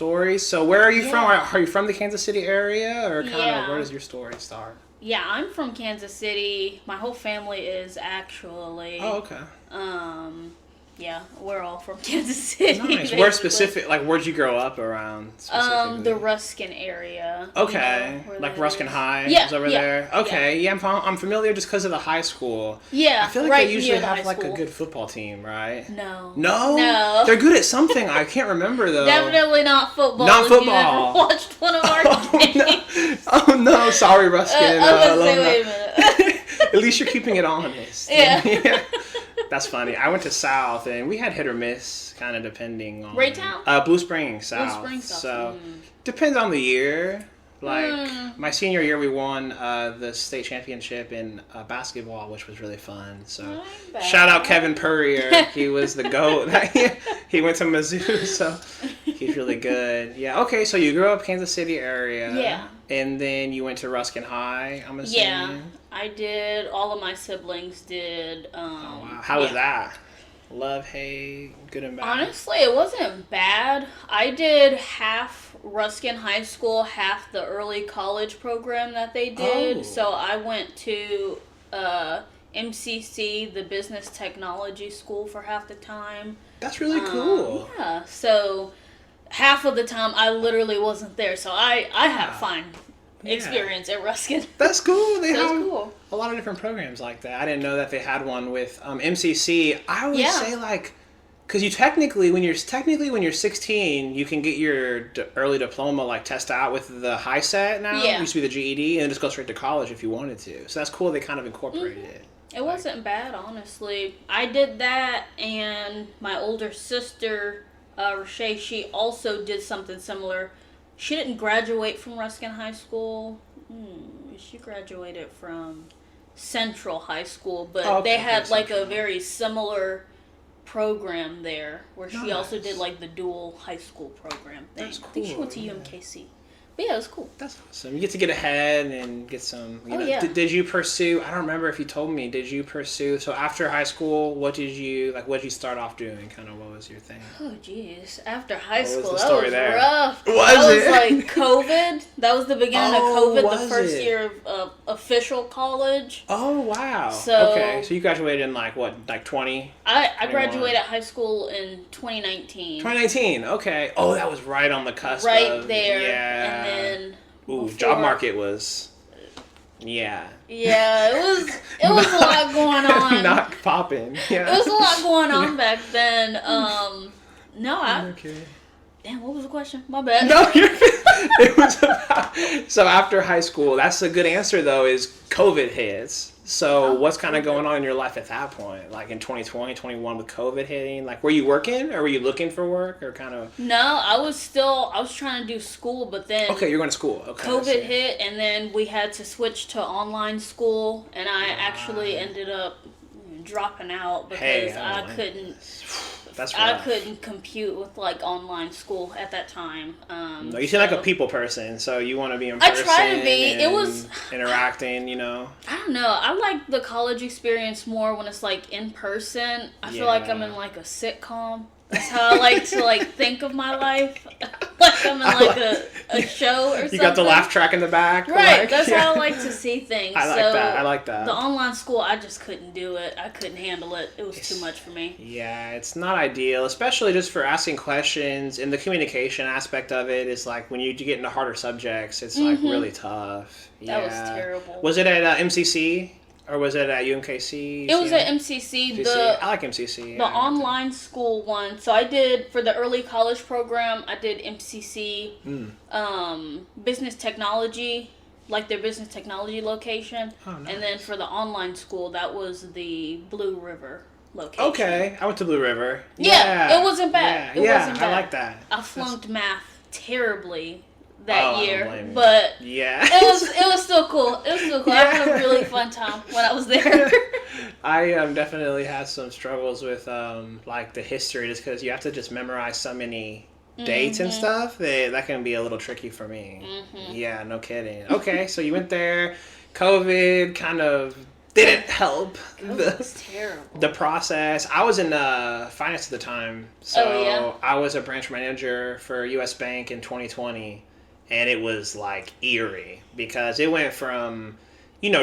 story. So where are you from? Yeah. Are you from the Kansas City area, or kind of Yeah. where does your story start? Yeah, I'm from Kansas City. My whole family is actually. Oh, okay. Yeah, we're all from Kansas City. Nice. Where specific? Like, where'd you grow up around specifically? The Ruskin area. Okay, Where like that Ruskin is. High Yeah, is over yeah, there. Okay, yeah, I'm familiar just because of the high school. Yeah, I feel like right they usually near the have high like school. a good football team, right? No. No? No. They're good at something. I can't remember though. Definitely not football. Not If you've football. ever watched one of our games. Oh no, sorry Ruskin. I was gonna say, wait a minute. At least you're keeping it honest. Yeah. That's funny. I went to South and we had hit or miss, kind of depending on. Raytown? Blue Springs South. Blue Springs South. So depends on the year. Like my senior year, we won the state championship in basketball, which was really fun. So shout out Kevin Purrier. He was the GOAT. He went to Mizzou, so he's really good. Yeah. Okay. So you grew up Kansas City area. Yeah. And then you went to Ruskin High. I'm assuming. Yeah, I did. All of my siblings did. Oh wow. How was that? Love, hate, good and bad? Honestly, it wasn't bad. I did half Ruskin High School, half the early college program that they did. Oh. So I went to MCC, the Business Technology School, for half the time. That's really cool. Yeah, so half of the time I literally wasn't there. So I had fun experience at Ruskin. That's cool. They That was have cool. a lot of different programs like that. I didn't know that they had one with MCC. I would say like, because you technically when you're 16, you can get your early diploma like test out with the high set now. Yeah. It used to be the GED, and then just go straight to college if you wanted to. So that's cool. They kind of incorporated it. It wasn't bad, honestly. I did that, and my older sister, Rashay, she also did something similar. She didn't graduate from Ruskin High School. She graduated from Central High School, but they had like a very similar program there, where she also did like the dual high school program thing. That's cool. I think she went to UMKC. But yeah, it was cool. That's awesome. You get to get ahead and get some. You know, yeah. Did you pursue? I don't remember if you told me. Did you pursue? So after high school, what did you start off doing? Kind of what was your thing? Oh jeez! After high What was school, the that story was there? rough. Was that it? was like COVID. That was the beginning of COVID. was The first it? year of official college. Oh wow. So- okay, so you graduated in like 20? I graduated high school in 2019. 2019. Okay. Oh, that was right on the cusp. Right of, there. Yeah. And then. Ooh, before- job market was. Yeah. Yeah, it was a lot going on. Not popping. Yeah. It was a lot going on back then. Okay. Damn, what was the question? My bad. No, it was about. So after high school, that's a good answer though. Is COVID hits. So what's kind of going on in your life at that point? Like in 2020, 21 with COVID hitting? Like were you working or were you looking for work or kind of? No, I was trying to do school, but then Okay, you're going to school. Okay. COVID hit, and then we had to switch to online school, and I actually ended up dropping out because I couldn't. That's I rough. couldn't compute with like online school at that time. No, you seem like a people person, so you want to be in person. I try to be. And It was interacting, you know. I don't know. I like the college experience more when it's like in person. I feel like I'm in like a sitcom. That's how I like to like think of my life. Like I'm in like a show or something. You got the laugh track in the back. Right, like, that's how I like to see things. I like that. The online school, I just couldn't do it. I couldn't handle it. It was too much for me. Yeah, it's not ideal, especially just for asking questions. And the communication aspect of it is like when you get into harder subjects, it's like really tough. That was terrible. Was it at MCC? Or was it at UMKC? It was at MCC. I like MCC. The online school one. So I did, for the early college program, I did MCC, business technology, like their business technology location. Oh, nice. And then for the online school, that was the Blue River location. Okay, I went to Blue River. Yeah, it wasn't bad. Yeah, It wasn't bad. I like that. I flunked math terribly that year, I don't blame you. but yeah, it was still cool. It was still cool. I had a really fun time when I was there. I definitely had some struggles with like the history, just because you have to just memorize so many dates and stuff. That can be a little tricky for me. Yeah, no kidding. Okay, so you went there. COVID kind of didn't help was terrible. The process. I was in finance at the time, so I was a branch manager for U.S. Bank in 2020, and it was like eerie because it went from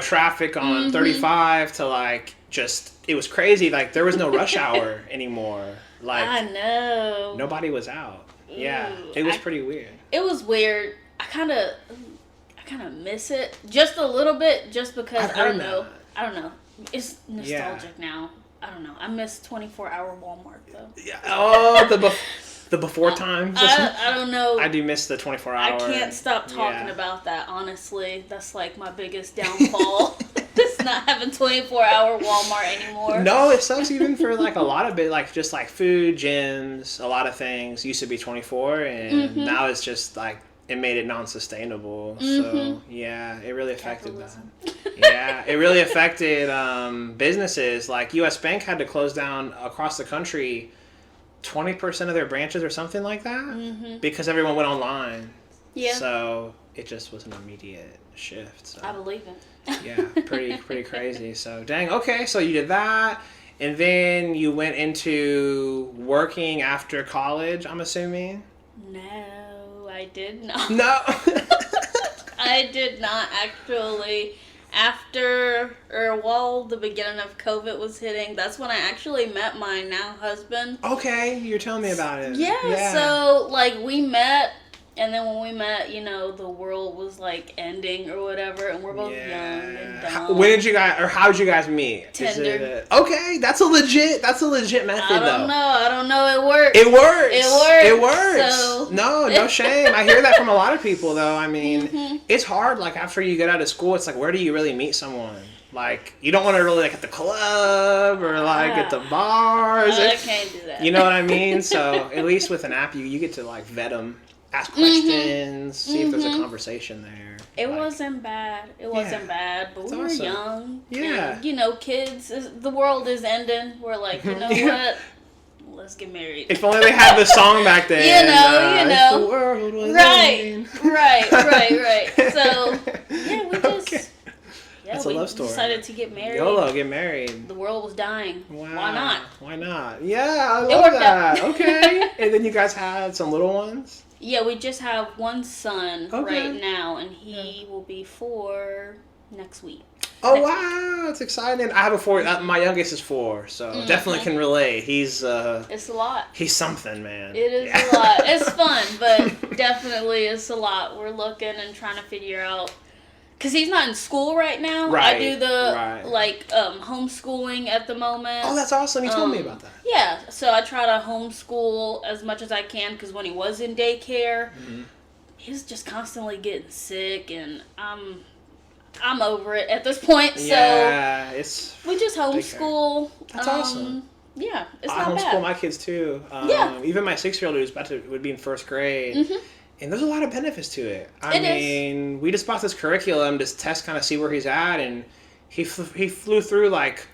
traffic on 35 to like just it was crazy. Like there was no rush hour anymore. Like I know nobody was out. Yeah, it was pretty weird. It was weird. I kind of miss it just a little bit, just because I don't know. It's nostalgic now. I don't know. I miss 24-hour Walmart though. Yeah. Oh, the before times. I don't know. I do miss the 24-hour. I can't stop talking about that. Honestly, that's like my biggest downfall. Just not having 24-hour Walmart anymore. No, it sucks even for like a lot of it, like just like food, gyms, a lot of things used to be 24, and now it's just like. It made it non-sustainable. So, yeah, it really affected that. Yeah, it really affected businesses. Like, U.S. Bank had to close down across the country 20% of their branches or something like that because everyone went online. Yeah. So, it just was an immediate shift. So. I believe it. Yeah, pretty crazy. So, dang, okay, so you did that. And then you went into working after college, I'm assuming? No. I did not. No. I did not actually. While the beginning of COVID was hitting, that's when I actually met my now husband. Okay, you're telling me about it. Yeah. So, like, we met, and then when we met, the world was, like, ending or whatever, and we're both young and dumb. How did you guys meet? Tinder. Okay, that's a legit method, I don't know. It works. It works. So. No shame. I hear that from a lot of people, though. I mean, it's hard, like, after you get out of school, it's like, where do you really meet someone? Like, you don't want to really, like, at the club or, like, at the bars. I can't do that. You know what I mean? So, at least with an app, you get to, like, vet them. Ask questions, see if there's a conversation there. It wasn't bad. But we were young. Yeah. And, kids, the world is ending. We're like, you know what? Let's get married. If only they had the song back then. If the world was ending. Right. So, yeah, we just... Okay. Yeah, that's a love story. Decided to get married. YOLO, get married. The world was dying. Wow. Why not? Yeah, I love that. Okay. And then you guys had some little ones? Yeah, we just have one son right now, and he will be 4 next week. Oh, wow. It's exciting. I have a 4. My youngest is 4, so definitely can relate. He's... it's a lot. He's something, man. It is a lot. It's fun, but definitely it's a lot. We're looking and trying to figure out... Because he's not in school right now. Right. I do the, homeschooling at the moment. Oh, that's awesome. You told me about that. Yeah. So I try to homeschool as much as I can, because when he was in daycare, he was just constantly getting sick, and I'm over it at this point. Yeah, so we just homeschool. That's awesome. Yeah, it's not bad. I homeschool my kids, too. Even my 6-year-old would be in 1st grade. And there's a lot of benefits to it. I mean, we just bought this curriculum to test, kind of see where he's at, and he flew through like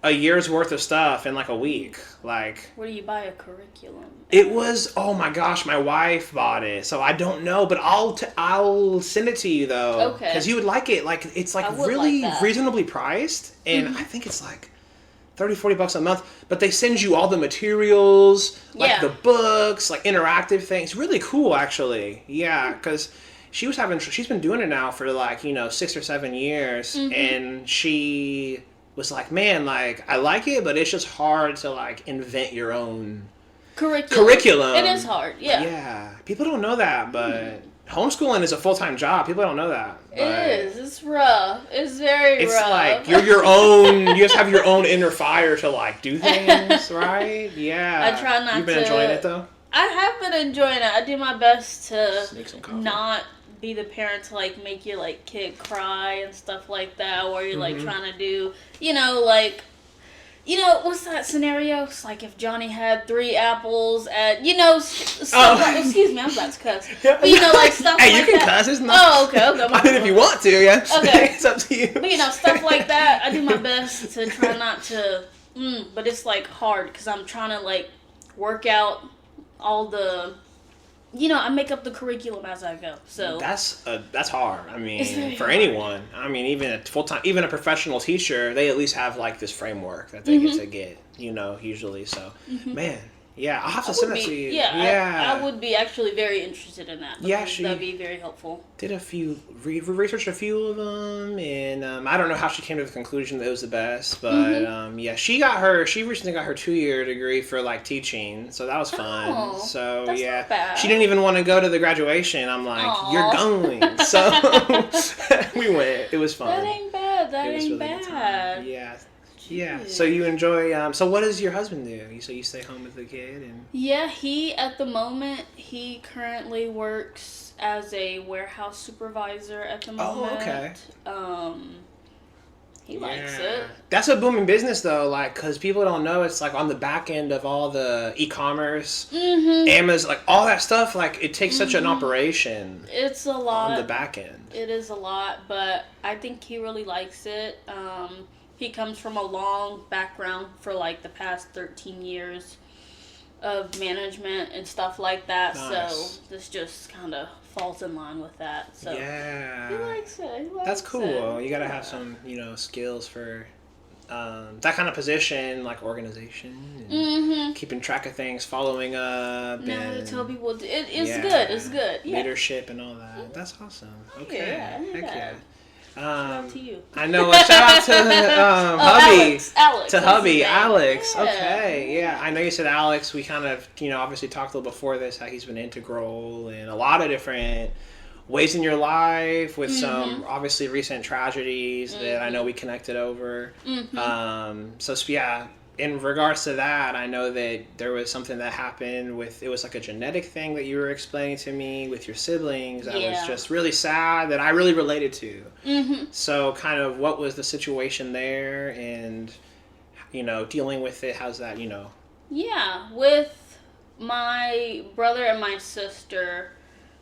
a year's worth of stuff in like a week. Like, where do you buy a curriculum? It was, oh my gosh, my wife bought it, so I don't know, but I'll send it to you though, okay? Because you would like it. Like, it's like really reasonably priced, and I think it's like $30-$40 a month, but they send you all the materials, like the books, like interactive things. Really cool, actually. Yeah, because she's been doing it now for like 6 or 7 years, and she was like, man, like I like it, but it's just hard to like invent your own curriculum. It is hard. Yeah, people don't know that, but homeschooling is a full-time job. People don't know that. It is. It's rough. It's very rough. It's like you're your own. You just have your own inner fire to like do things, right? Yeah. I try not to. You've been enjoying it though? I have been enjoying it. I do my best to not be the parent to like make your like kid cry and stuff like that, or you're like trying to do, what's that scenario? It's like if Johnny had 3 apples at, stuff like, excuse me, I'm about to cuss. But, like stuff like that. Hey, you can cuss. It's not. Oh, okay. I mean, if you want to, yeah. Okay. It's up to you. But, stuff like that, I do my best to try not to, but it's, like, hard because I'm trying to, like, work out all the I make up the curriculum as I go. So that's hard. I mean, for hard. anyone. I mean, even a professional teacher, they at least have like this framework that they get to get. Usually. So, man. Yeah, I'll have to send that to you. Yeah. I would be actually very interested in that. Yeah, that'd be very helpful. Did researched a few of them, and I don't know how she came to the conclusion that it was the best, but she recently got her 2-year degree for like teaching, so that was fun. Oh, so that's not bad. she didn't even want to go to the graduation. I'm like, Aww. You're going, so we went. It was fun. That ain't bad. It was really bad. Yeah. Yeah. So you enjoy. So what does your husband do? So you stay home with the kid and. Yeah, at the moment he currently works as a warehouse supervisor at the moment. Oh, okay. He likes it. That's a booming business though, like because people don't know it's like on the back end of all the e-commerce, Amazon, like all that stuff. Like it takes such an operation. It's a lot on the back end. It is a lot, but I think he really likes it. He comes from a long background for like the past 13 years of management and stuff like that. Nice. So this just kind of falls in line with that. So yeah, he likes it. That's cool. You gotta have some, skills for that kind of position, like organization, and keeping track of things, following up. No, to tell people it's good. It's good. Yeah. Leadership and all that. That's awesome. Okay. Yeah. Heck yeah. Shout out to you. I know. Shout out to hubby. Alex. To hubby, Alex. Yeah. Okay, yeah. I know you said Alex. We kind of, obviously talked a little before this how he's been integral in a lot of different ways in your life with some obviously recent tragedies that I know we connected over. So yeah. In regards to that, I know that there was something that happened it was like a genetic thing that you were explaining to me with your siblings that was just really sad that I really related to. So kind of what was the situation there and, dealing with it, how's that, Yeah, with my brother and my sister.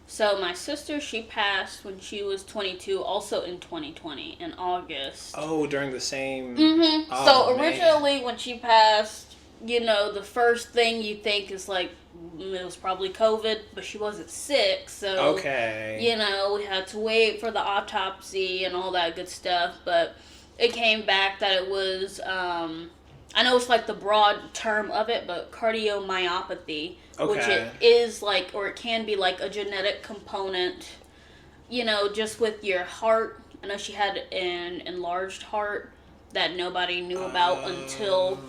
So my sister, she passed when she was 22, also in 2020, in August. Oh, during the same... Oh, so originally when she passed, the first thing you think is like, it was probably COVID, but she wasn't sick, so... Okay. We had to wait for the autopsy and all that good stuff, but it came back that it was, I know it's like the broad term of it, but cardiomyopathy. Okay. Which it is like, or it can be like a genetic component, just with your heart. I know she had an enlarged heart that nobody knew about until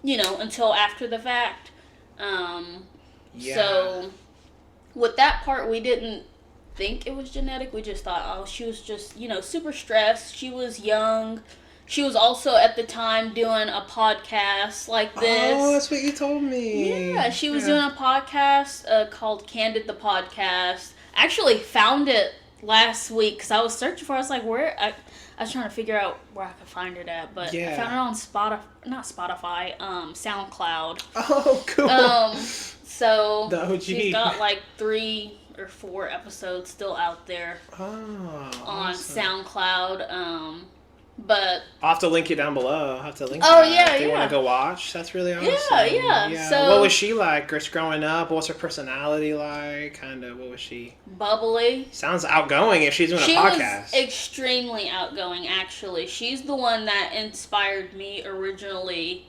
until after the fact. So with that part, we didn't think it was genetic. We just thought, she was just, super stressed. She was young. She was also at the time doing a podcast like this. Oh, that's what you told me. Yeah, she was doing a podcast called Candid the Podcast. I actually found it last week because I was searching for it. I was like, I was trying to figure out where I could find it at, but I found it on SoundCloud. Oh, cool. So she's got like 3 or 4 episodes still out there on SoundCloud. But I'll have to link it down below. I'll have to link if you want to go watch. That's really awesome. Yeah. So, what was she like growing up? What's her personality like? Kind of, what was she? Bubbly. Sounds outgoing if she's doing a podcast. She was extremely outgoing, actually. She's the one that inspired me originally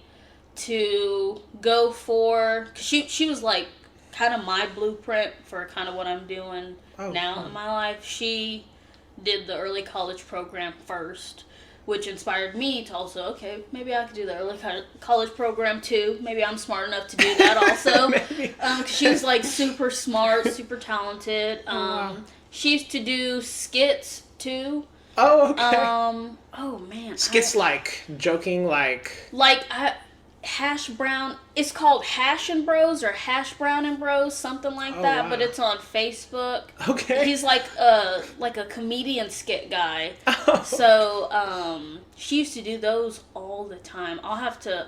to go for... She was like kind of my blueprint for kind of what I'm doing now in my life. She did the early college program first, which inspired me to also, maybe I could do the early college program too. Maybe I'm smart enough to do that also. Cause she was like super smart, super talented. She used to do skits too. Oh, okay. Oh man. Skits like joking, like Hash Brown. It's called Hash and Bros or Hash Brown and Bros, something like that. Wow. But it's on Facebook. Okay. He's like a comedian skit guy. Oh. So she used to do those all the time. I'll have to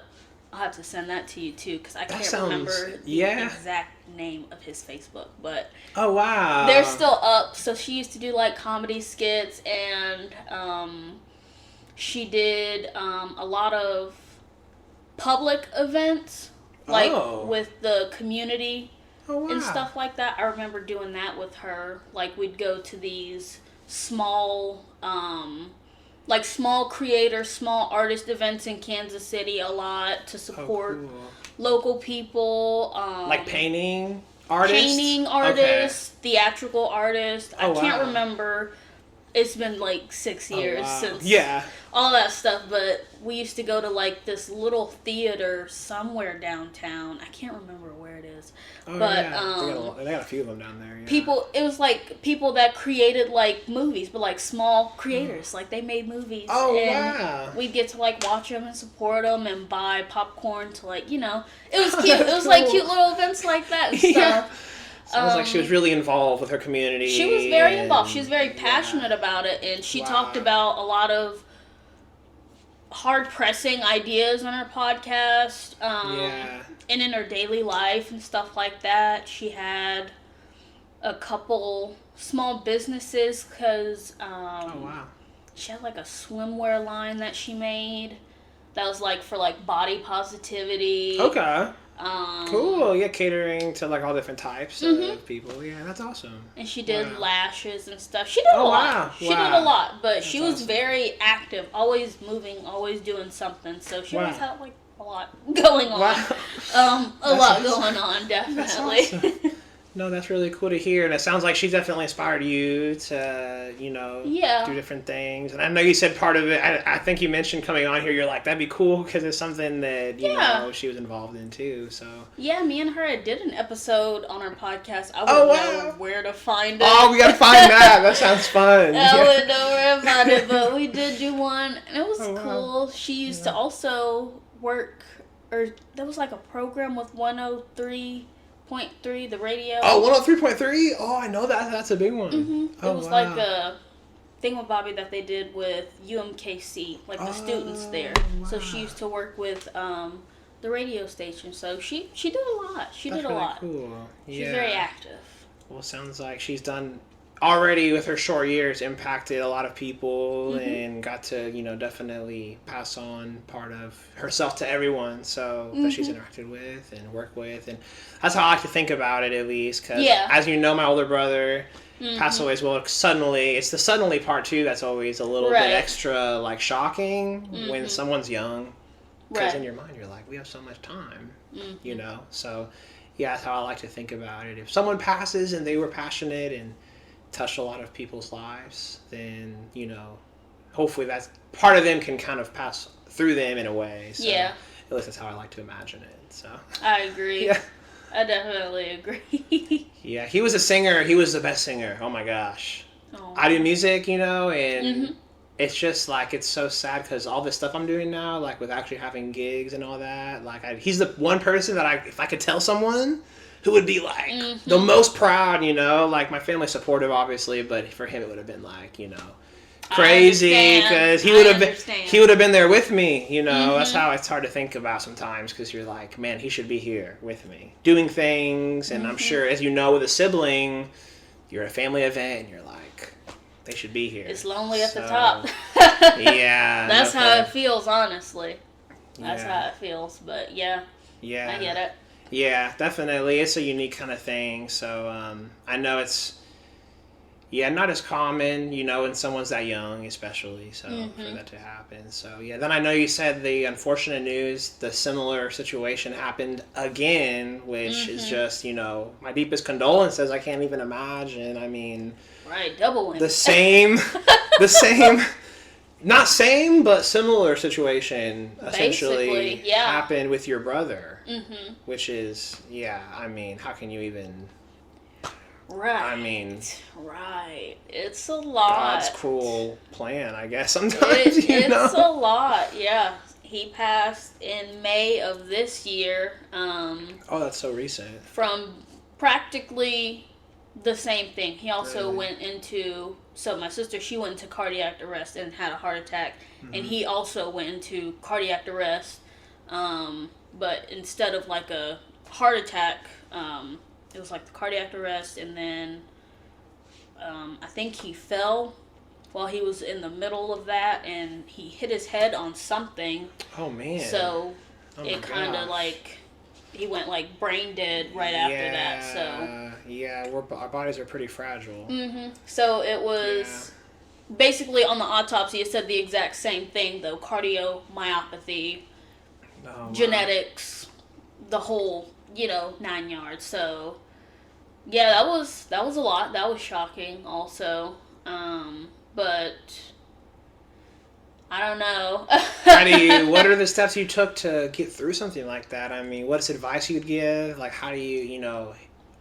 send that to you too because I can't remember the exact name of his Facebook. But oh wow, they're still up. So she used to do like comedy skits and she did a lot of public events, like with the community. Oh, wow. And stuff like that. I remember doing that with her. Like, we'd go to these small, small creators, small artist events in Kansas City a lot to support local people. Like painting artists? Theatrical artists. I can't remember. It's been like 6 years since all that stuff, but we used to go to like this little theater somewhere downtown. I can't remember where it is. They got a few of them down there. Yeah. It was like people that created like movies, but like small creators, like they made movies. Oh, wow. We'd get to like watch them and support them and buy popcorn to like, it was cute. It was like cute little events like that and stuff. Sounds like she was really involved with her community. She was very involved. She was very passionate about it, and she talked about a lot of hard-pressing ideas on her podcast, and in her daily life and stuff like that. She had a couple small businesses because she had like a swimwear line that she made that was like for like body positivity. Okay. Cool. Yeah, catering to like all different types of people. Yeah, that's awesome. And she did lashes and stuff. She did a lot. Wow. She did a lot, but that's she was very active, always moving, always doing something. So she always had like a lot going on. Wow. A lot going on, definitely. That's awesome. No, that's really cool to hear, and it sounds like she definitely inspired you to, do different things. And I know you said part of it, I think you mentioned coming on here, you're like, that'd be cool, because it's something that, you know, she was involved in, too, so. Yeah, me and her did an episode on our podcast. I wouldn't know where to find it. Oh, we gotta find that. That sounds fun. I wouldn't know where to find it, but we did do one, and it was cool. Wow. She used to also work, or there was like a program with 103.3, the radio. Oh, 103.3? Oh, I know that. That's a big one. Mm-hmm. It was like a thingamabobby that they did with UMKC, like the students there. Wow. So she used to work with the radio station. So she did a lot. She did a lot. Cool. She's very active. Well, it sounds like she's done already with her short years impacted a lot of people and got to, definitely pass on part of herself to everyone that she's interacted with and worked with. And that's how I like to think about it, at least. Because, as you know, my older brother passed away as well. Suddenly, it's the suddenly part, too, that's always a little bit extra, like, shocking when someone's young. Because in your mind, you're like, we have so much time, So, yeah, that's how I like to think about it. If someone passes and they were passionate and touched a lot of people's lives, then hopefully that's part of them can kind of pass through them in a way. So at least that's how I like to imagine it. So I agree. I definitely agree. He was a singer. He was the best singer. Oh my gosh. I do music, and it's just like, it's so sad because all this stuff I'm doing now, like with actually having gigs and all that, like he's the one person that if I could tell someone who would be like the most proud, like my family's supportive obviously, but for him it would have been like, crazy because he would have been there with me, That's how it's hard to think about sometimes because you're like, man, he should be here with me doing things, and I'm sure, as with a sibling, you're at a family event and you're like, they should be here. It's lonely at the top. That's how it feels, honestly. That's how it feels, but I get it. Yeah, definitely. It's a unique kind of thing. So I know it's, not as common, when someone's that young, especially. So for that to happen. So then I know you said the unfortunate news, the similar situation happened again, which is just, my deepest condolences. I can't even imagine. I mean, double win. The same, not same, but similar situation essentially happened with your brother. Which is, I mean, how can you even... Right. I mean... Right. It's a lot. God's cruel plan, I guess, sometimes, It's a lot, He passed in May of this year. That's so recent. From practically the same thing. He also went into... So my sister, she went into cardiac arrest and had a heart attack. And he also went into cardiac arrest. But instead of like a heart attack, it was like the cardiac arrest, and then I think he fell while he was in the middle of that, and he hit his head on something. Oh man! So it kind of he went like brain dead right after that. So yeah, our bodies are pretty fragile. So it was basically on the autopsy. It said the exact same thing though: cardiomyopathy, genetics, the whole 9 yards. So yeah, that was a lot. That was shocking also. But I don't know. What are the steps you took to get through something like that? I mean, what's advice you'd give? Like, how do you,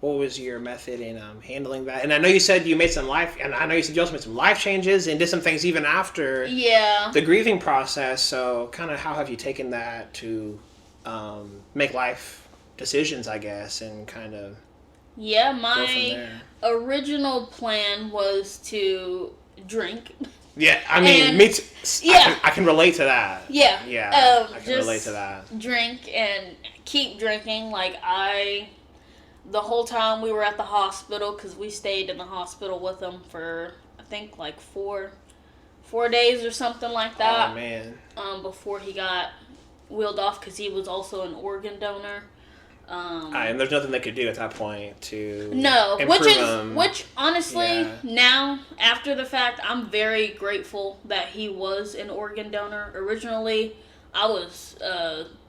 what was your method in handling that? And I know you said you made some and I know you said you also made some life changes and did some things even after the grieving process. So kind of how have you taken that to make life decisions, I guess, and kind of my original plan was to drink. Yeah, I mean, me too. Yeah. I can relate to that. Yeah. Yeah, I can relate to that. Drink and keep drinking. Like, the whole time we were at the hospital, because we stayed in the hospital with him for, I think, like 4 days or something like that. Oh, man. Before he got wheeled off, because he was also an organ donor. And there's nothing they could do at that point to which honestly now after the fact I'm very grateful that he was an organ donor. Originally, I was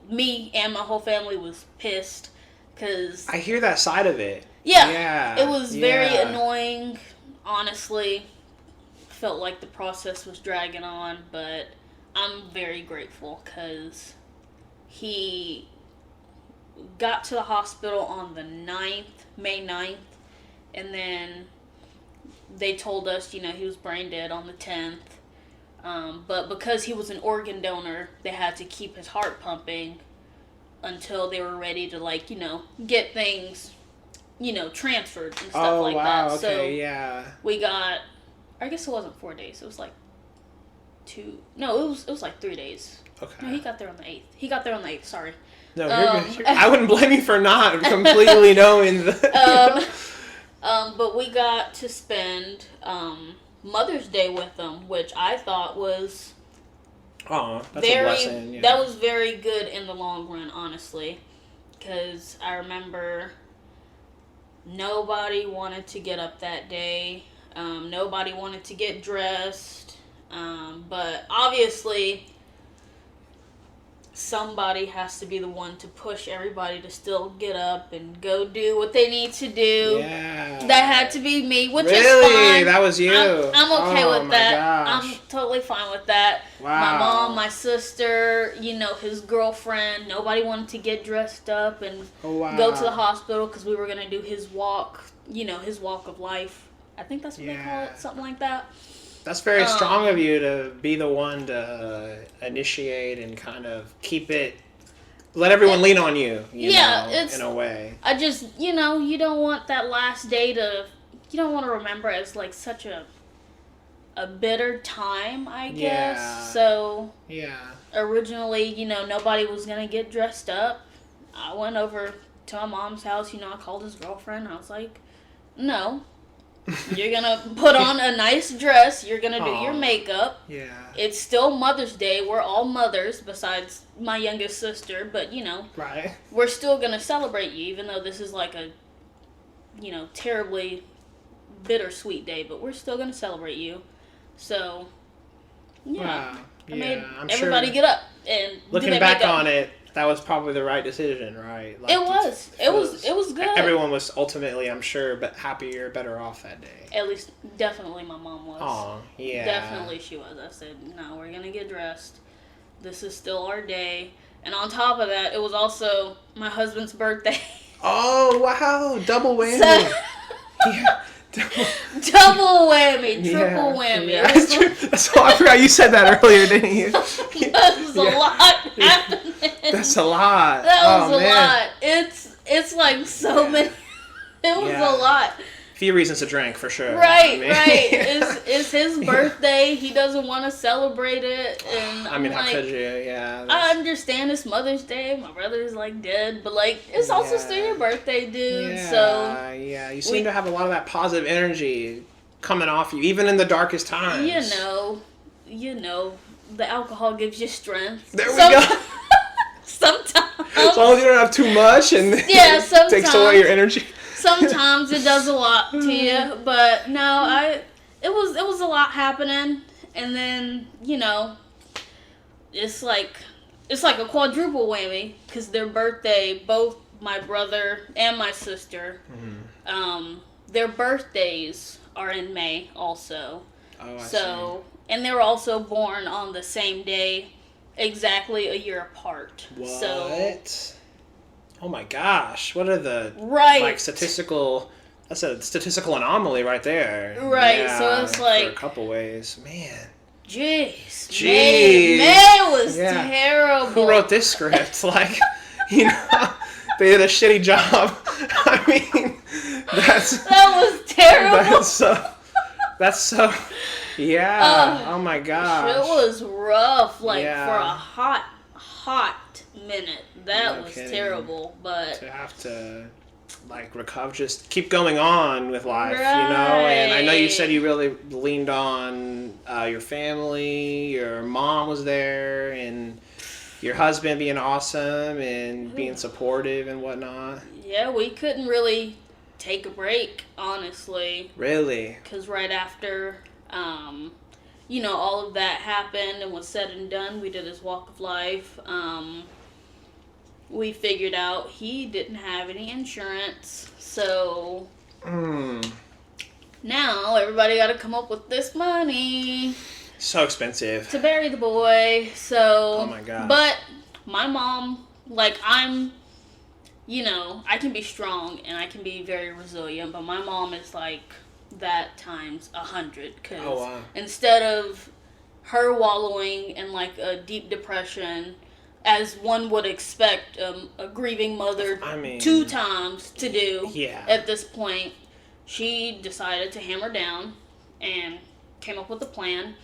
me and my whole family was pissed because I hear that side of it. Yeah, it was very annoying. Honestly, felt like the process was dragging on, but I'm very grateful because he got to the hospital on the 9th, May 9th, and then they told us, he was brain dead on the 10th. But because he was an organ donor, they had to keep his heart pumping until they were ready to, get things, transferred and stuff like that. Okay, so we got, I guess it wasn't 4 days. It was like 2. No, it was like 3 days. Okay. No, he got there on the 8th. He got there on the 8th, sorry. No, I wouldn't blame you for not completely knowing the... But we got to spend Mother's Day with them, which I thought was that's a blessing. Yeah. That was very good in the long run, honestly, because I remember nobody wanted to get up that day. Nobody wanted to get dressed, but obviously somebody has to be the one to push everybody to still get up and go do what they need to do. Yeah. That had to be me, which is really? fine. That was you? I'm okay with that. Gosh. I'm totally fine with that. Wow. My mom, my sister, his girlfriend, nobody wanted to get dressed up and go to the hospital because we were going to do his walk, his walk of life. I think that's what they call it, something like that. That's very strong of you to be the one to initiate and kind of let everyone lean on you, in a way. I just, you don't want that last day you don't want to remember as like such a bitter time, I guess. Yeah. So, originally, nobody was going to get dressed up. I went over to my mom's house, I called his girlfriend. I was like, no. You're going to put on a nice dress. You're going to do your makeup. Yeah. It's still Mother's Day. We're all mothers besides my youngest sister. But, right. We're still going to celebrate you, even though this is like a, terribly bittersweet day. But we're still going to celebrate you. So, I made everybody get up and looking back on it, that was probably the right decision, right? Like, it was. It was good. Everyone was ultimately, I'm sure, but happier, better off that day. At least, definitely my mom was. Oh, yeah. Definitely she was. I said, no, we're going to get dressed. This is still our day. And on top of that, it was also my husband's birthday. Oh, wow. Double whammy. Double whammy. Triple whammy. Yeah. That's all I forgot you said that earlier, didn't you? That was a lot happening. That's a lot. That was a lot. It's like so many. It was a lot. Few reasons to drink, for sure. Right. It's his birthday. He doesn't want to celebrate it. And how could you? Yeah. I understand it's Mother's Day. My brother's dead. But it's also still your birthday, dude. Yeah, so. Yeah. You seem to have a lot of that positive energy coming off you, even in the darkest times. The alcohol gives you strength. There we go. Sometimes. As long as you don't have too much and it takes away your energy. Sometimes it does a lot to you, but no, it was a lot happening, and then it's like a quadruple whammy because their birthday, both my brother and my sister, their birthdays are in May also. Oh, I see. And they were also born on the same day, exactly a year apart. What? So, oh my gosh! What are the statistical? That's a statistical anomaly right there. Right. Yeah, so it's like for a couple ways, man. Jeez. May was terrible. Who wrote this script? Like, they did a shitty job. I mean, that was terrible. That's so. Yeah. Oh my gosh. It was rough. Like for a hot minute. That was terrible. But to have to recover, just keep going on with life, And I know you said you really leaned on your family. Your mom was there, and your husband being awesome and being supportive and whatnot. Yeah, we couldn't really take a break, honestly. Really? Because right after, all of that happened and was said and done, we did his walk of life. We figured out he didn't have any insurance, so now everybody got to come up with this money. So expensive. To bury the boy, so... Oh my God. But my mom, I can be strong and I can be very resilient, but my mom is that times 100, because instead of her wallowing in a deep depression, as one would expect a grieving mother 2 times to do at this point, she decided to hammer down and came up with a plan.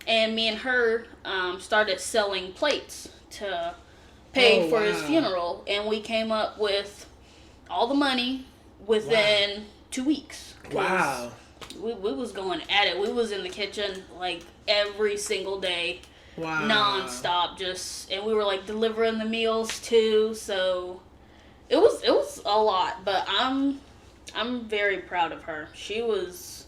And me and her started selling plates to pay for his funeral. And we came up with all the money within 2 weeks. Wow. We was going at it. We was in the kitchen every single day. Wow. Non-stop, and we were delivering the meals too, so it was a lot, but I'm very proud of her. She was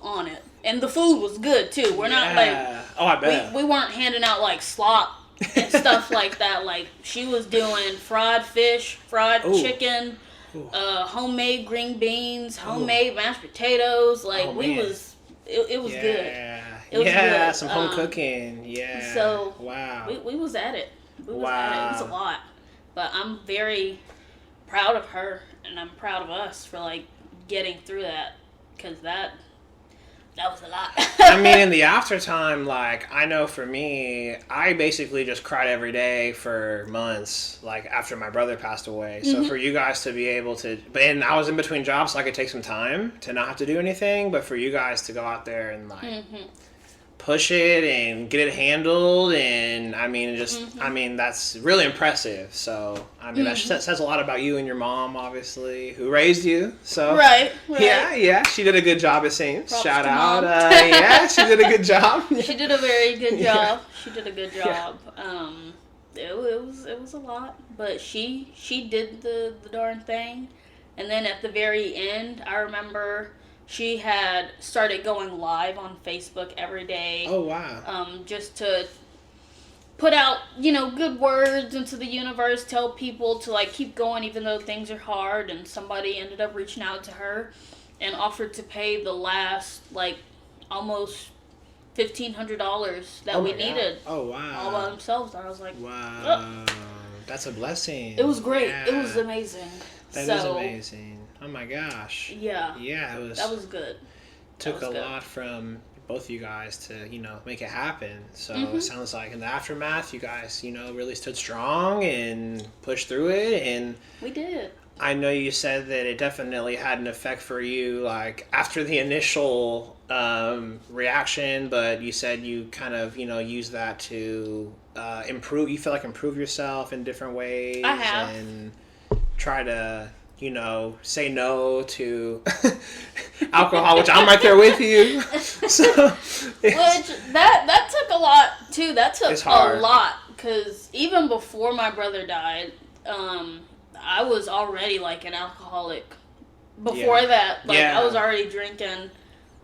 on it, and the food was good too. We're not I bet we weren't handing out slop and stuff like that. She was doing fried fish, fried chicken, homemade green beans, homemade mashed potatoes. It was good. It was good. Some home cooking. Yeah. So wow, we was at it. It was a lot, but I'm very proud of her, and I'm proud of us for getting through that, because that was a lot. I mean, in the aftertime, I know for me, I basically just cried every day for months, after my brother passed away. So for you guys to be able to, and I was in between jobs, so I could take some time to not have to do anything, but for you guys to go out there and push it and get it handled, and that's really impressive. So that says a lot about you and your mom, obviously, who raised you. So right. Yeah, she did a good job, it seems. Props Shout out. She did a good job. She did a very good job. She did a good job. It was a lot, but she did the darn thing. And then at the very end, I remember she had started going live on Facebook every day. Oh, wow. Just to put out, good words into the universe, tell people to, keep going even though things are hard. And somebody ended up reaching out to her and offered to pay the last, almost $1,500 that we needed. Oh, wow. All by themselves. And I was like, wow. That's a blessing. It was great. Yeah. It was amazing. That is amazing. Oh my gosh. Yeah. Yeah, that was good. Took a lot from both of you guys to, make it happen. So it sounds like in the aftermath, you guys, really stood strong and pushed through it. And we did. I know you said that it definitely had an effect for you, after the initial reaction, but you said you kind of, used that to improve. You feel improve yourself in different ways. I have. And try to, say no to alcohol, which I'm right there with you. So, which that took a lot too. That took a lot, because even before my brother died, I was already like an alcoholic before that. Like I was already drinking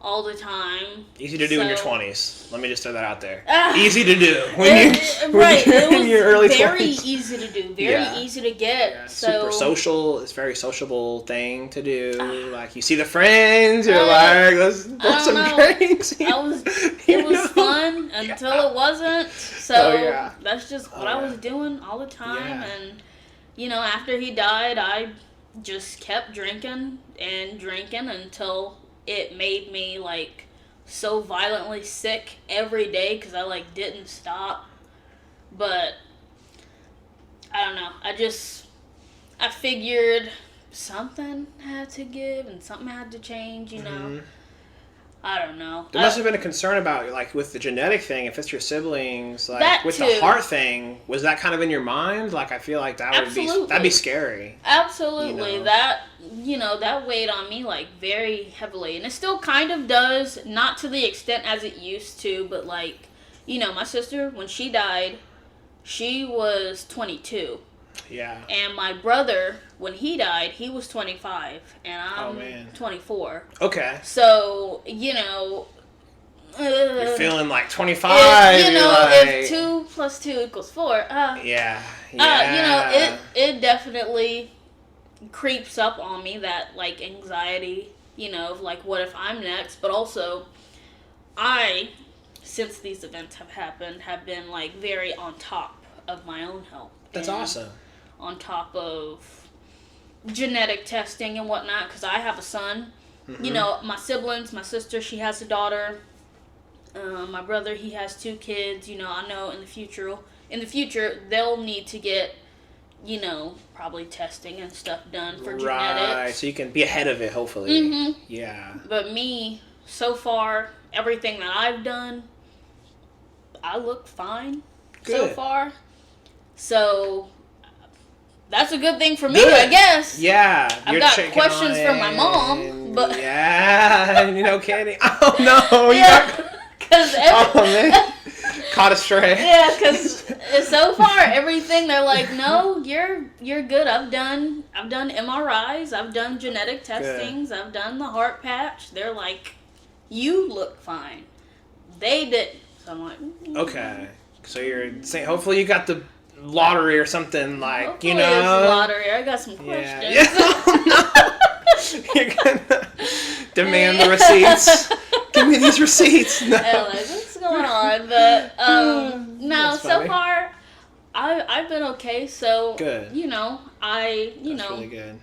all the time. Easy to do in your 20s. Let me just throw that out there. Easy to do when you're in your early 20s. Very easy to do. Very easy to get. Yeah. So super social. It's a very sociable thing to do. Like you see the friends, you're like, let's pour some drinks. It was fun until it wasn't. So that's just what I was doing all the time. And after he died, I just kept drinking and drinking until it made me like so violently sick every day because I like didn't stop. But I don't know. I figured something had to give and something had to change, I don't know. There must have been a concern about, like, with the genetic thing, if it's your siblings, like, that with too. the heart thing, was that kind of in your mind? Like, I feel like that'd be scary. Absolutely. That weighed on me, like, very heavily. And it still kind of does, not to the extent as it used to, but, like, my sister, when she died, she was 22. Yeah. And my brother, when he died, he was 25, and I'm 24. Okay. So, you're feeling like 25. If 2 plus 2 equals 4. Yeah. It definitely creeps up on me, that, like, anxiety, of, like, what if I'm next? But also, since these events have happened, have been, like, very on top of my own health. That's awesome. On top of genetic testing and whatnot, because I have a son. Mm-hmm. My siblings, my sister, she has a daughter. My brother, he has 2 kids. I know in the future they'll need to get, probably testing and stuff done for genetics. Right, so you can be ahead of it, hopefully. Mm-hmm. Yeah. But me, so far, everything that I've done, I look fine. Good. So far. So that's a good thing for me, I guess. Yeah. I've got questions from my mom, but... Yeah, kidding. Oh, no. Because man. Caught astray. Yeah, because so far, everything, they're like, no, you're good. I've done MRIs. I've done genetic testings. I've done the heart patch. They're like, you look fine. They didn't. So I'm like... Okay. So you're saying, hopefully you got the lottery or something, like, hopefully it's lottery. I got some questions. You're gonna demand the receipts. Give me these receipts. No. Like, what's going on? But no, so far I've been okay. So good. That's really good.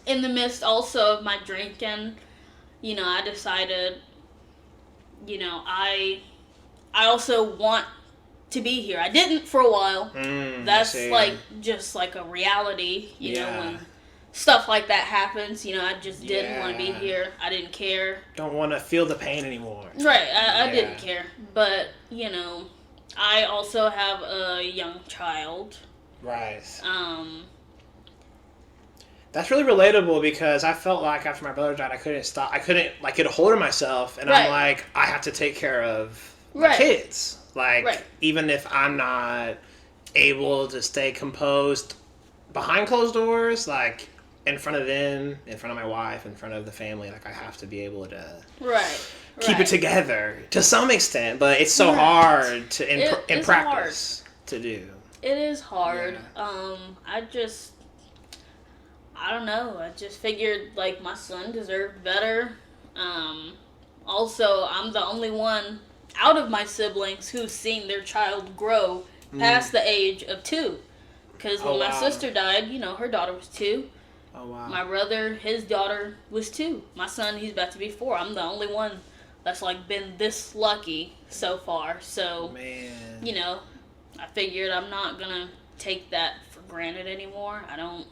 In the midst also of my drinking, I decided, I also want to be here. I didn't for a while. That's like just like a reality, when stuff like that happens. I just didn't want to be here. I didn't care. Don't want to feel the pain anymore. Right. I didn't care. But, I also have a young child. Right. That's really relatable because I felt like after my brother died, I couldn't like get a hold of myself, and I'm like, I have to take care of my kids. Like, even if I'm not able to stay composed behind closed doors, like, in front of them, in front of my wife, in front of the family, like, I have to be able to keep it together to some extent, but it's so hard to, in practice, to do. It is hard. Yeah. I don't know. I just figured, like, my son deserved better. Also, I'm the only one out of my siblings who's seen their child grow past the age of 2. Because when my sister died, her daughter was 2. Oh, wow. My brother, his daughter was 2. My son, he's about to be 4. I'm the only one that's, like, been this lucky so far. So, I figured I'm not going to take that for granted anymore. I don't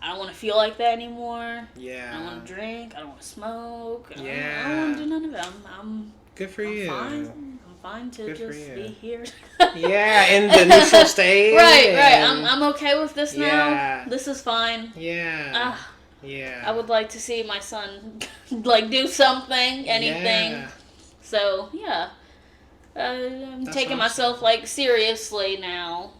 want to feel like that anymore. Yeah. I don't want to drink. I don't want to smoke. I don't want to do none of it. I'm good for you. I'm fine to just be here. In the neutral state. Right. I'm okay with this now. Yeah. This is fine. Yeah. I would like to see my son, like, do something, anything. Yeah. So, I'm taking myself, like, seriously now.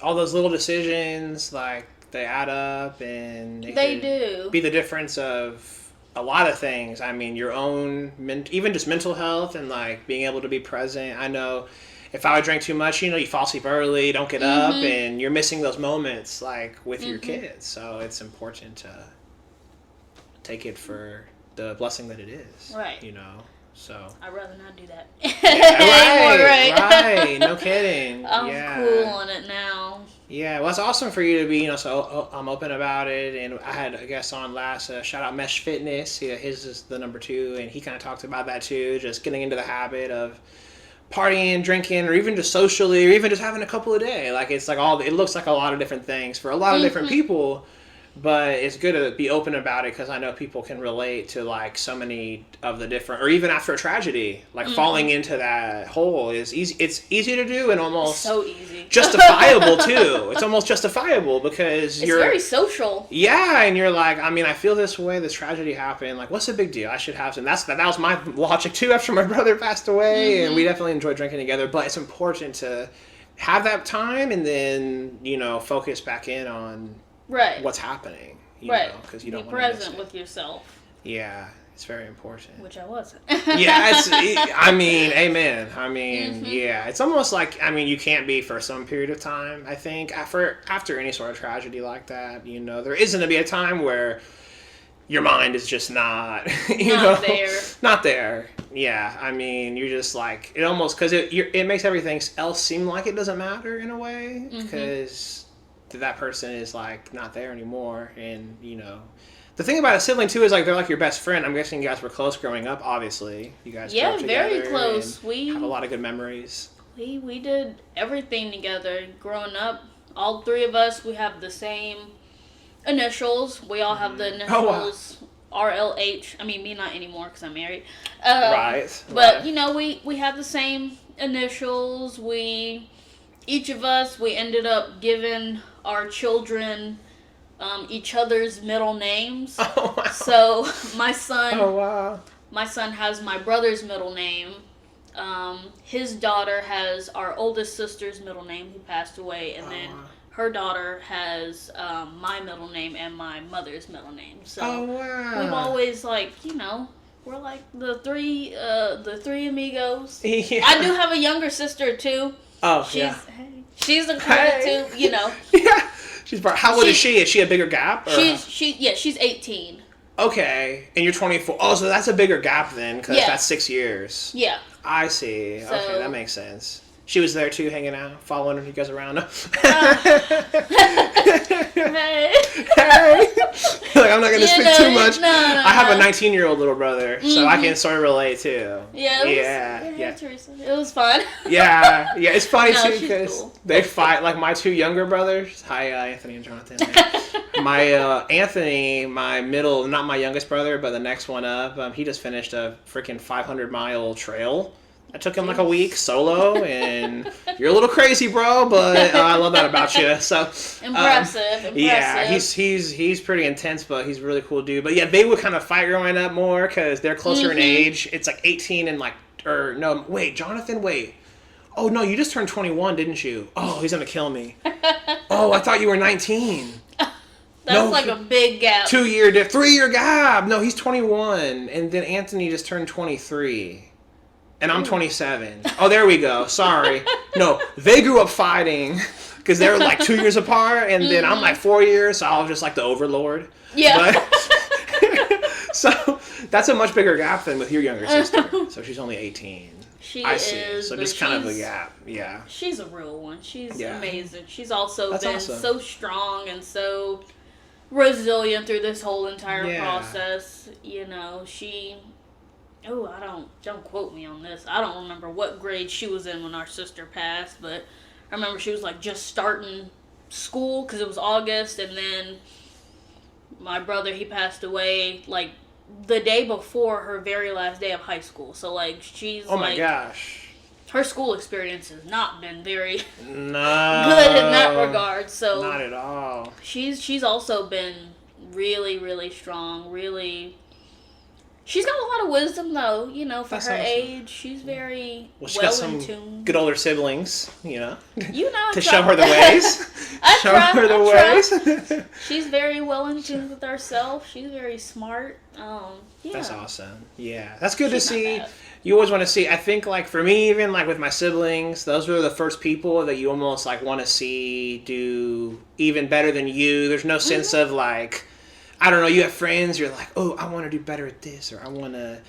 all those little decisions, like, they add up, and they do be the difference of a lot of things. I mean, your own, even just mental health and, like, being able to be present. I know if I would drink too much, you fall asleep early, don't get up, and you're missing those moments, like, with your kids. So it's important to take it for the blessing that it is. Right. So I'd rather not do that. Right. No kidding. I'm cool on it now. Yeah, well, it's awesome for you to be, so I'm open about it. And I had a guest on last, shout out Mesh Fitness. His is the number 2, and he kind of talked about that too, just getting into the habit of partying, drinking, or even just socially, or even just having a couple a day. Like, it's like it looks like a lot of different things for a lot of different people. But it's good to be open about it, because I know people can relate to, like, so many of the different, or even after a tragedy, like, falling into that hole is easy. It's easy to do, and almost so easy, justifiable too. It's almost justifiable because you're very social. Yeah, and you're like, I mean, I feel this way. This tragedy happened. Like, what's the big deal? I should have some. That was my logic too. After my brother passed away, and we definitely enjoyed drinking together. But it's important to have that time, and then focus back in on. Right. What's happening. Because you don't want to be present with yourself. Yeah, it's very important. Which I wasn't. Yeah, amen. Yeah, it's almost like, you can't be for some period of time, I think. After any sort of tragedy like that, there isn't to be a time where your mind is just not, not there. Yeah, you're just like, it almost, because it makes everything else seem like it doesn't matter in a way, because that person is, like, not there anymore. And the thing about a sibling too is, like, they're like your best friend. I'm guessing you guys were close growing up. Obviously, you guys grew up together, very close. We have a lot of good memories. We did everything together growing up. All 3 of us, we have the same initials. We all have the initials. RLH. Me not anymore because I'm married. Right. But we have the same initials. Each of us, we ended up giving our children each other's middle names. Oh, wow. So my son, my son has my brother's middle name. His daughter has our oldest sister's middle name, who passed away, and then her daughter has my middle name and my mother's middle name. So we've always, like, we're like the three amigos. Yeah. I do have a younger sister too. Oh, she's included too, Yeah. How old is she? Is she a bigger gap? Or? She's 18. Okay. And you're 24. Oh, so that's a bigger gap then, because that's 6 years. Yeah. I see. So, okay, that makes sense. She was there too, hanging out, following you guys around. Hey. Like, I'm not going to speak too much. No. I have a 19-year-old little brother, so I can sort of relate too. Yeah. Teresa. It was fun. Yeah. It's funny too, because they fight. Like, my 2 younger brothers. Hi, Anthony and Jonathan. My Anthony, not my youngest brother, but the next one up, he just finished a freaking 500-mile trail. It took him like a week solo, and you're a little crazy, bro, but I love that about you. So impressive. Yeah, he's pretty intense, but he's a really cool dude. But yeah, they would kind of fight growing up more because they're closer in age. It's like 18 and Jonathan, wait. Oh no, you just turned 21, didn't you? Oh, he's gonna kill me. Oh, I thought you were 19. That's a big gap. 3-year gap. No, he's 21, and then Anthony just turned 23. And I'm 27. Oh, there we go. Sorry. No, they grew up fighting because they were like 2 years apart, and then I'm like 4 years, so I was just like the overlord. Yeah. But, so that's a much bigger gap than with your younger sister. So she's only 18. I see. So just kind of a gap. Yeah. She's a real one. She's amazing. She's also been so strong and so resilient through this whole entire process. Don't quote me on this. I don't remember what grade she was in when our sister passed, but I remember she was like just starting school because it was August, and then my brother, he passed away like the day before her very last day of high school. So like she's my gosh. Her school experience has not been very good in that regard. So not at all. She's also been really, really strong, really. She's got a lot of wisdom, though. You know, for That's her awesome. age, she's very she got some in tune. good older siblings, you know. I to show her the ways. Ways. She's very well in tune with herself. She's very smart. Yeah. That's awesome. Yeah, that's good to see. You always want to see. I think, like, for me, even like with my siblings, those were the first people that you almost like want to see do even better than you. There's no sense of like, I don't know, you have friends, you're like, oh, I want to do better at this, or I want to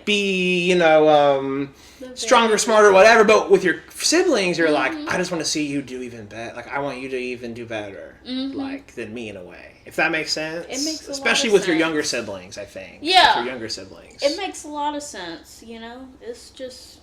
be, you know, stronger, smarter, whatever. But with your siblings, you're like, I just want to see you do even better. Like, I want you to even do better, like, than me in a way. If that makes sense. It makes a especially lot of with sense. Your younger siblings, I think. Yeah. With your younger siblings. It makes a lot of sense, you know? It's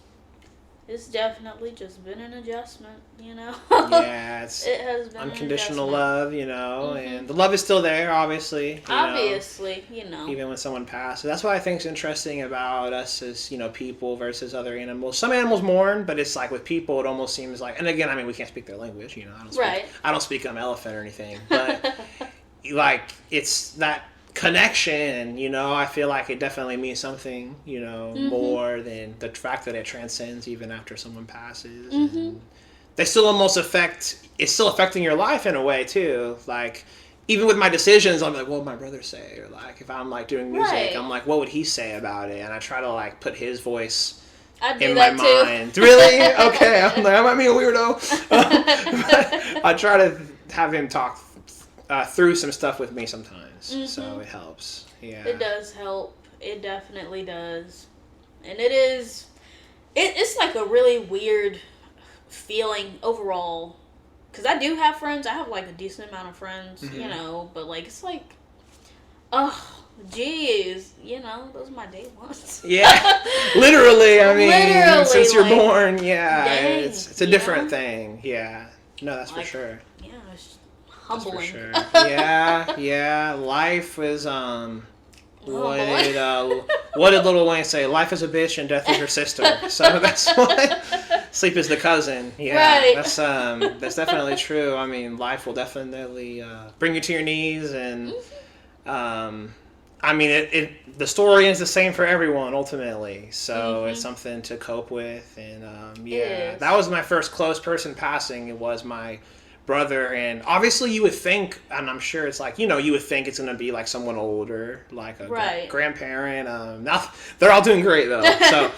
definitely just been an adjustment, you know? Yeah, it has been unconditional love, you know, and the love is still there, obviously. You know. Even when someone passes. That's what I think is interesting about us as, you know, people versus other animals. Some animals mourn, but it's like with people, it almost seems like, and again, I mean, we can't speak their language, you know. I don't speak elephant or anything, but like, it's that connection, you know, I feel like it definitely means something, you know, more than the fact that it transcends even after someone passes. And they still almost it's still affecting your life in a way too. Like, even with my decisions, I'm like, what would my brother say? Or like, if I'm like doing music, I'm like, what would he say about it? And I try to like put his voice in my mind. Really? Okay. I'm like, I might be a weirdo. But I try to have him talk through some stuff with me sometimes. So it helps. Yeah. It does help. It definitely does. And it's like a really weird feeling overall. Because I do have friends. I have like a decent amount of friends, you know. But like, it's like, oh, geez. You know, those are my day ones. Yeah. Literally, I mean, since you're born, dang, it's a different thing. Yeah. No, that's like, for sure. Yeah, it's humbling. That's for sure. Yeah. Life is, what did Lil Wayne say? Life is a bitch and death is her sister. So that's what. Sleep is the cousin. Yeah, right. That's definitely true. I mean, life will definitely bring you to your knees, and I mean, the story is the same for everyone ultimately. So it's something to cope with, and that was my first close person passing. It was my brother, and obviously you would think, and I'm sure it's like, you know, you would think it's going to be like someone older, like a grandparent. Now they're all doing great though. So,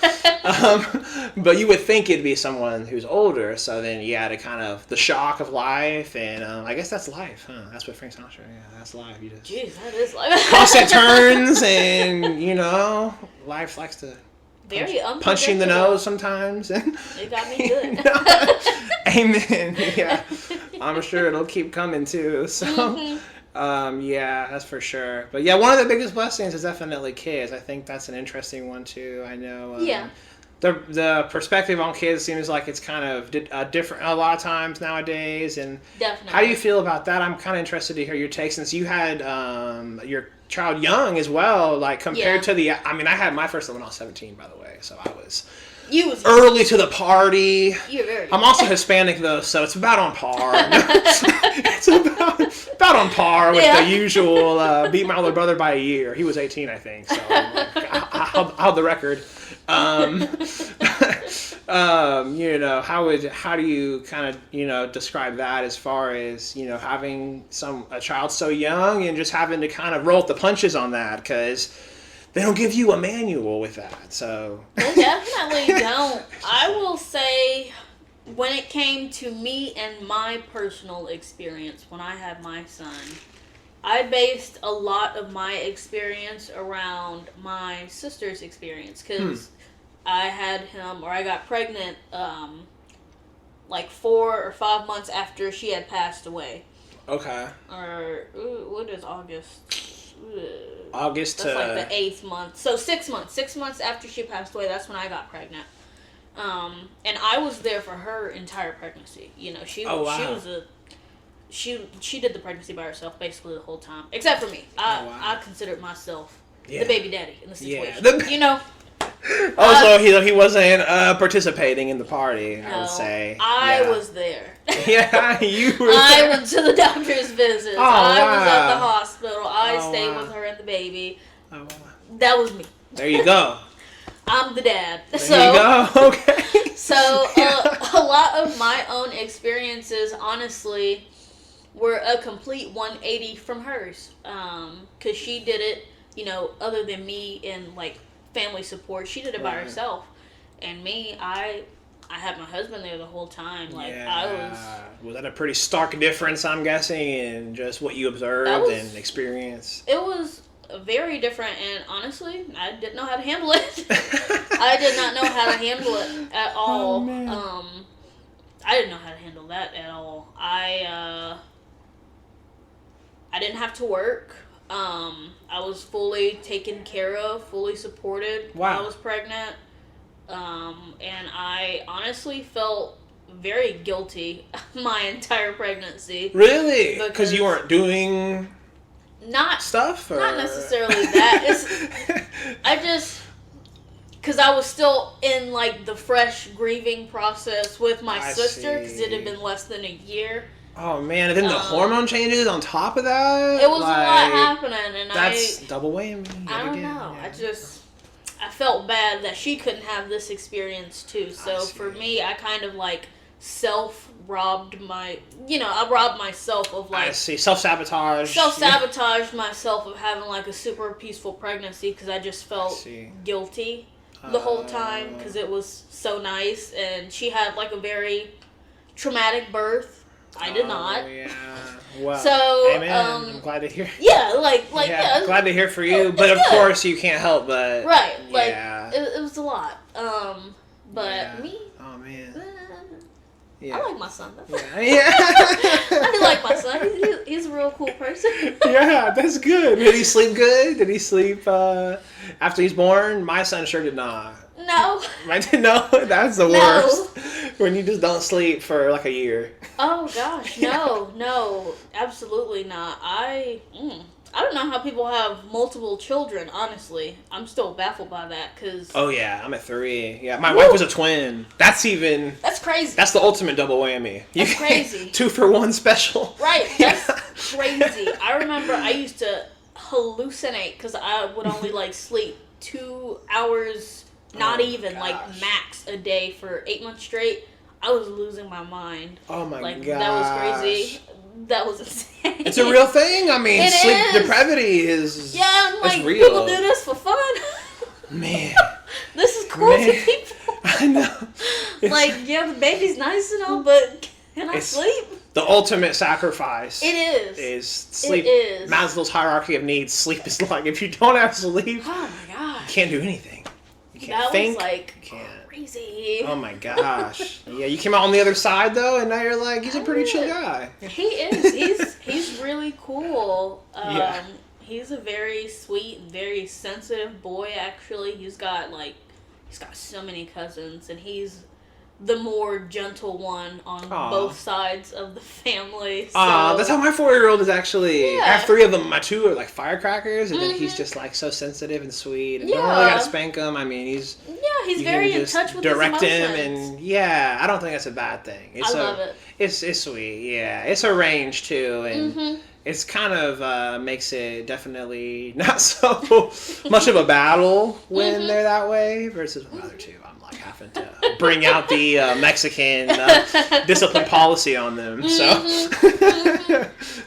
but you would think it'd be someone who's older. So then you had to kind of the shock of life, and I guess that's life, huh? That's what Frank Sinatra. Yeah, that's life. You just jeez, that is life. Constant turns, and you know, life likes to. Punch you in the nose sometimes. And, it got me good. You know, amen. Yeah. I'm sure it'll keep coming too. So, that's for sure. But yeah, one of the biggest blessings is definitely kids. I think that's an interesting one too. I know. The perspective on kids seems like it's kind of different a lot of times nowadays. And definitely. How do you feel about that? I'm kind of interested to hear your take, since you had your child young as well, like compared to I mean, I had my first one when I was 17, by the way, so I was early to the party. You're very I'm also Hispanic though, so it's about on par. It's about on par with the usual beat my older brother by a year. He was 18, I think, so I'll hold the record. You know, how do you kind of, you know, describe that as far as, you know, having a child so young and just having to kind of roll with the punches on that, because they don't give you a manual with that. So they definitely don't. I will say, when it came to me and my personal experience when I had my son, I based a lot of my experience around my sister's experience, because I had him, or I got pregnant like 4 or 5 months after she had passed away. Okay. Or what is August? August. That's like the 8th month. So 6 months. 6 months after she passed away, that's when I got pregnant. And I was there for her entire pregnancy. You know, she did the pregnancy by herself basically the whole time, except for me. I considered myself the baby daddy in the situation. Yeah. You know. Also, he wasn't participating in the party, I would say. I was there. Yeah, you were I there. went to the doctor's visits. I was at the hospital. I stayed with her and the baby. Oh, wow. That was me. There you go. I'm the dad. There you go. Okay. So a lot of my own experiences, honestly, were a complete 180 from hers. Because she did it, other than me and like family support, she did it by herself. And me, I had my husband there the whole time. Like was that a pretty stark difference, I'm guessing, in just what you observed and experienced? It was very different, and honestly, I didn't know how to handle it. I did not know how to handle it at all. Oh, man. I didn't know how to handle that at all. I didn't have to work. I was fully taken care of, fully supported when I was pregnant. And I honestly felt very guilty my entire pregnancy. Really? Because you weren't doing stuff? Or? Not necessarily that. Because I was still in like the fresh grieving process with my sister, because it had been less than a year. Oh man, and then the hormone changes on top of that? It was a lot happening, and that's double whammy. I don't know. Yeah. I felt bad that she couldn't have this experience too. So for me, I kind of like self-robbed I robbed myself of like... Self-sabotage. Self-sabotaged myself of having like a super peaceful pregnancy, because I just felt guilty the whole time, because it was so nice, and she had like a very traumatic birth. I did not. Yeah. Well, so, amen. I'm glad to hear. Yeah, glad to hear for you, but of course you can't help but. Right. Like, it was a lot. But me. Oh man. I like my son. Yeah. I do like my son. He's a real cool person. Yeah, that's good. Did he sleep good? Did he sleep after he's born? My son sure did not. No. No, that's the worst. When you just don't sleep for like a year. Oh gosh, no, absolutely not. I don't know how people have multiple children, honestly. I'm still baffled by that, because... Oh yeah, I'm at 3. Yeah, my wife was a twin. That's crazy. That's the ultimate double whammy. That's crazy. 2 for 1 special. Right, that's crazy. I remember I used to hallucinate, because I would only like sleep 2 hours... Not even, like, max a day for 8 months straight. I was losing my mind. Oh, my gosh. That was crazy. That was insane. It's a real thing. I mean, sleep depravity is I'm real. People do this for fun. Man. This is cool to people. I know. The baby's nice and all, but can I sleep? The ultimate sacrifice. It is. Is sleep. It is. Maslow's hierarchy of needs. Sleep is like, if you don't have sleep, oh my gosh, you can't do anything. You can't that think. Was like can't. Crazy. Oh my gosh. Yeah, you came out on the other side though, and now you're like, he's a pretty chill guy. He is. He's really cool. Yeah. He's a very sweet, very sensitive boy. Actually, he's got so many cousins, and he's the more gentle one on both sides of the family. So. That's how my 4-year-old is actually. Yeah. I have 3 of them. My 2 are like firecrackers, and then he's just like so sensitive and sweet. And don't really gotta spank him. I mean, he's very in touch with direct his emotions. Him, and I don't think that's a bad thing. I love it. It's sweet. Yeah, it's a range too, and it's kind of makes it definitely not so much of a battle when they're that way versus when other 2. Having to bring out the Mexican discipline policy on them. So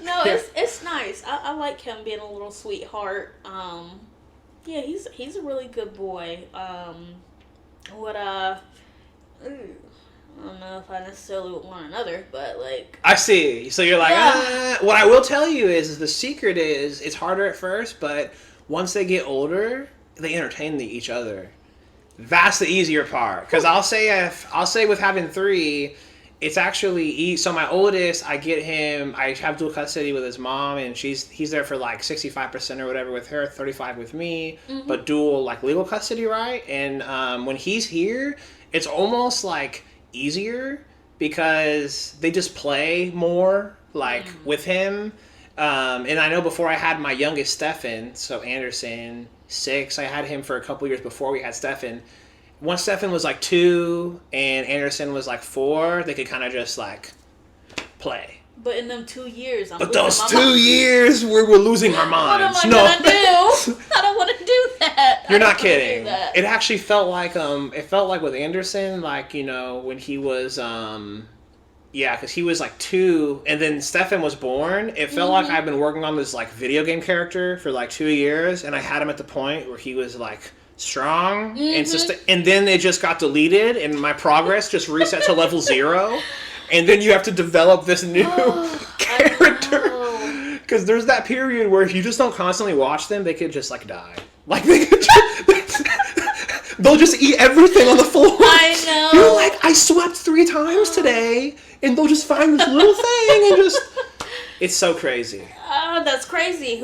no, it's nice. I like him being a little sweetheart. He's a really good boy. I don't know if I necessarily would want another, but like... I see. So you're like, what I will tell you is the secret is it's harder at first, but once they get older, they entertain each other. That's the easier part. Because I'll say with having 3, it's actually... So my oldest, I have dual custody with his mom, and he's there for like 65% or whatever with her, 35 with me, but dual like legal custody, right? And when he's here, it's almost like easier because they just play more like with him. And I know before I had my youngest Stefan, so Anderson, 6, I had him for a couple years before we had Stefan. Once Stefan was like 2 and Anderson was like 4, they could kind of just like play. But in them 2 years, But those 2 years, we're losing our minds. What am I gonna do? I don't want to do that. You're not kidding. It actually felt like with Anderson, like, you know, when he was because he was like 2, and then Stefan was born. It felt like I've been working on this like video game character for like 2 years, and I had him at the point where he was like strong, and then it just got deleted, and my progress just reset to level 0, and then you have to develop this new character. Because there's that period where if you just don't constantly watch them, they could just like die. Like they could they'll just eat everything on the floor. I know. You're like, I swept 3 times today, and they'll just find this little thing and just. It's so crazy. That's crazy.